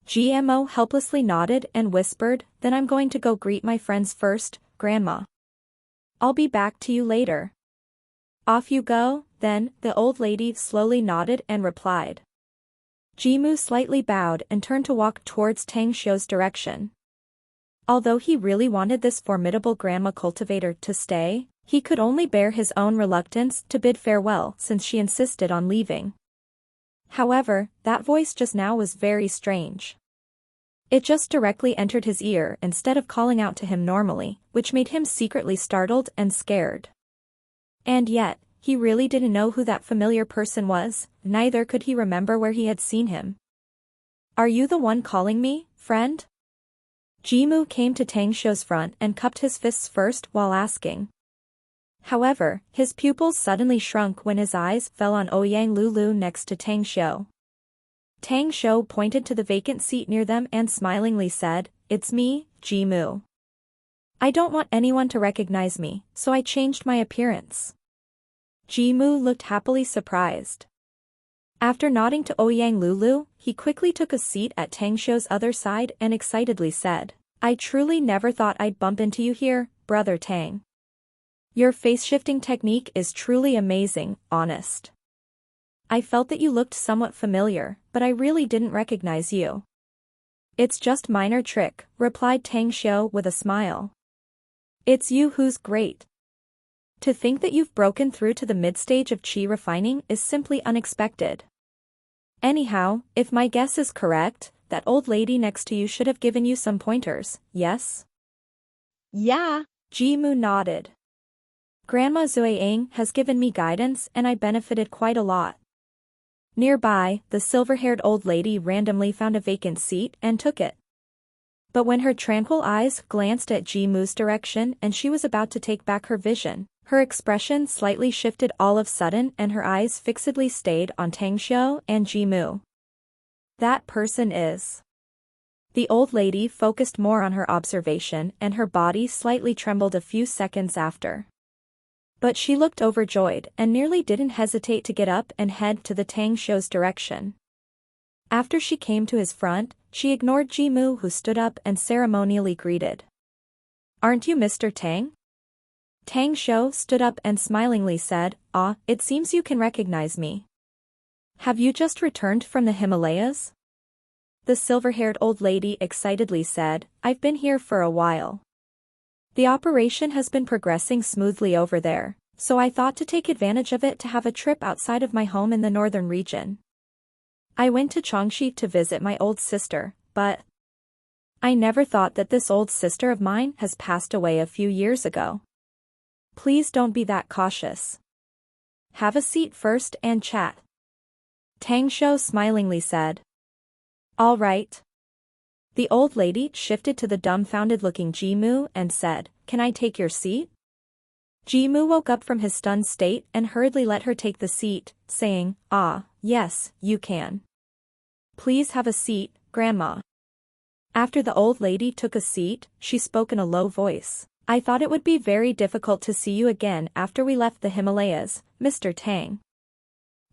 GMO helplessly nodded and whispered, then I'm going to go greet my friends first, Grandma. I'll be back to you later. Off you go, then, the old lady slowly nodded and replied. Jimu slightly bowed and turned to walk towards Tang Xiu's direction. Although he really wanted this formidable grandma cultivator to stay, he could only bear his own reluctance to bid farewell since she insisted on leaving. However, that voice just now was very strange. It just directly entered his ear instead of calling out to him normally, which made him secretly startled and scared. And yet, he really didn't know who that familiar person was, neither could he remember where he had seen him. Are you the one calling me, friend? Jimu came to Tang Xiu's front and cupped his fists first while asking. However, his pupils suddenly shrunk when his eyes fell on Ouyang Lulu next to Tang Xiu. Tang Xiu pointed to the vacant seat near them and smilingly said, "It's me, Jimu. I don't want anyone to recognize me, so I changed my appearance." Jimu looked happily surprised. After nodding to Ouyang Lulu, he quickly took a seat at Tang Xiu's other side and excitedly said, "I truly never thought I'd bump into you here, Brother Tang. Your face-shifting technique is truly amazing, honest. I felt that you looked somewhat familiar, but I really didn't recognize you." "It's just minor trick," replied Tang Xiu with a smile. "It's you who's great. To think that you've broken through to the mid-stage of qi refining is simply unexpected. Anyhow, if my guess is correct, that old lady next to you should have given you some pointers, yes?" Yeah. Jimu nodded. "Grandma Zueying has given me guidance and I benefited quite a lot." Nearby, the silver-haired old lady randomly found a vacant seat and took it. But when her tranquil eyes glanced at Jimu's direction and she was about to take back her vision, her expression slightly shifted all of a sudden and her eyes fixedly stayed on Tang Xiu and Jimu. "That person is..." The old lady focused more on her observation and her body slightly trembled a few seconds after. But she looked overjoyed and nearly didn't hesitate to get up and head to the Tang Xiu's direction. After she came to his front, she ignored Jimu who stood up and ceremonially greeted. "Aren't you Mr. Tang?" Tang Xiu stood up and smilingly said, "Ah, it seems you can recognize me. Have you just returned from the Himalayas?" The silver-haired old lady excitedly said, "I've been here for a while. The operation has been progressing smoothly over there, so I thought to take advantage of it to have a trip outside of my home in the northern region. I went to Chongqi to visit my old sister, but I never thought that this old sister of mine has passed away a few years ago. Please don't be that cautious. Have a seat first and chat." Tang Xiu smilingly said. "All right." The old lady shifted to the dumbfounded-looking Jimu and said, "Can I take your seat?" Jimu woke up from his stunned state and hurriedly let her take the seat, saying, "Ah, yes, you can. Please have a seat, Grandma." After the old lady took a seat, she spoke in a low voice. "I thought it would be very difficult to see you again after we left the Himalayas, Mr. Tang.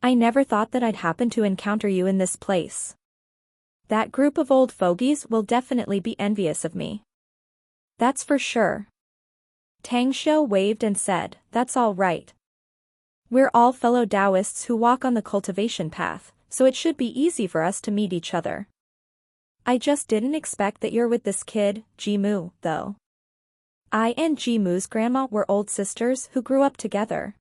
I never thought that I'd happen to encounter you in this place. That group of old fogies will definitely be envious of me. That's for sure." Tang Xiu waved and said, "That's all right. We're all fellow Taoists who walk on the cultivation path, so it should be easy for us to meet each other. I just didn't expect that you're with this kid, Jimu, though. I and Jimu's grandma were old sisters who grew up together."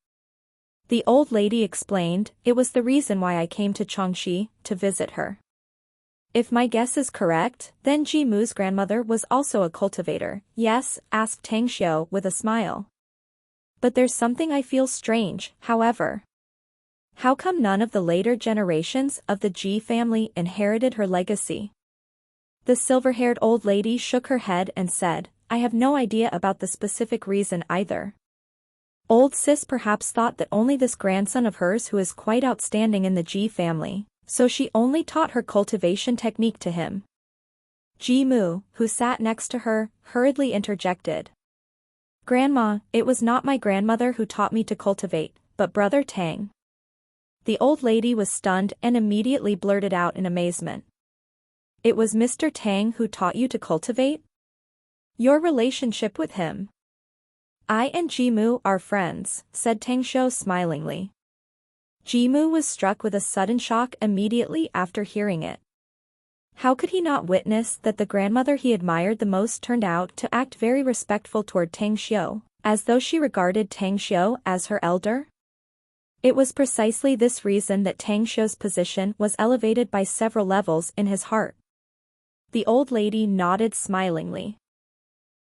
The old lady explained, "It was the reason why I came to Chongqi, to visit her." "If my guess is correct, then Jimu's grandmother was also a cultivator, yes?" asked Tang Xiu with a smile. "But there's something I feel strange, however. How come none of the later generations of the Ji family inherited her legacy?" The silver-haired old lady shook her head and said, "I have no idea about the specific reason either. Old sis perhaps thought that only this grandson of hers who is quite outstanding in the Ji family So she only taught her cultivation technique to him. Ji Mu, who sat next to her, hurriedly interjected. Grandma, it was not my grandmother who taught me to cultivate, but Brother Tang. The old lady was stunned and immediately blurted out in amazement. It was Mr. Tang who taught you to cultivate? Your relationship with him? I and Jimu are friends, said Tang Shou smilingly. Jimu was struck with a sudden shock immediately after hearing it. How could he not witness that the grandmother he admired the most turned out to act very respectful toward Tang Xiu, as though she regarded Tang Xiu as her elder? It was precisely this reason that Tang Xiu's position was elevated by several levels in his heart. The old lady nodded smilingly.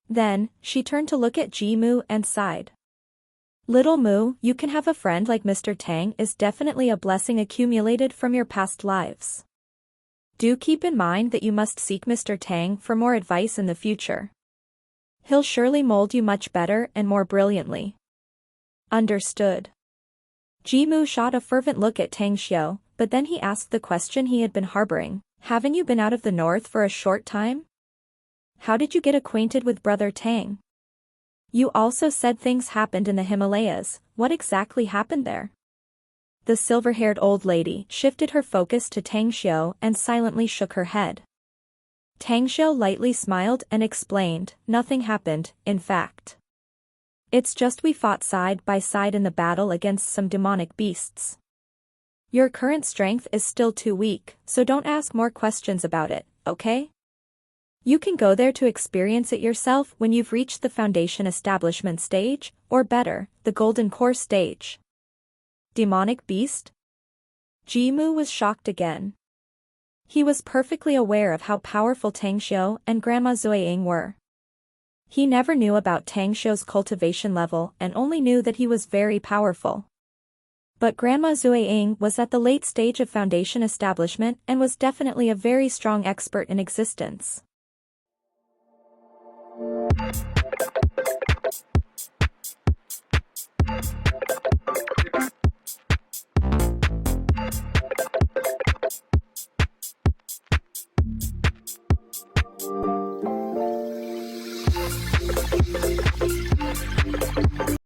Then, she turned to look at Ji Mu and sighed. Little Mu, you can have a friend like Mr. Tang is definitely a blessing accumulated from your past lives. Do keep in mind that you must seek Mr. Tang for more advice in the future. He'll surely mold you much better and more brilliantly. Understood. Ji Mu shot a fervent look at Tang Xiu, but then he asked the question he had been harboring. Haven't you been out of the north for a short time? How did you get acquainted with Brother Tang? You also said things happened in the Himalayas. What exactly happened there? The silver-haired old lady shifted her focus to Tang Xiu and silently shook her head. Tang Xiu lightly smiled and explained, nothing happened, in fact. It's just we fought side by side in the battle against some demonic beasts. Your current strength is still too weak, so don't ask more questions about it, okay? You can go there to experience it yourself when you've reached the foundation establishment stage, or better, the golden core stage. Demonic beast? Ji Mu was shocked again. He was perfectly aware of how powerful Tang Xiu and Grandma Zuiying were. He never knew about Tang Xiu's cultivation level and only knew that he was very powerful. But Grandma Zuiying was at the late stage of foundation establishment and was definitely a very strong expert in existence.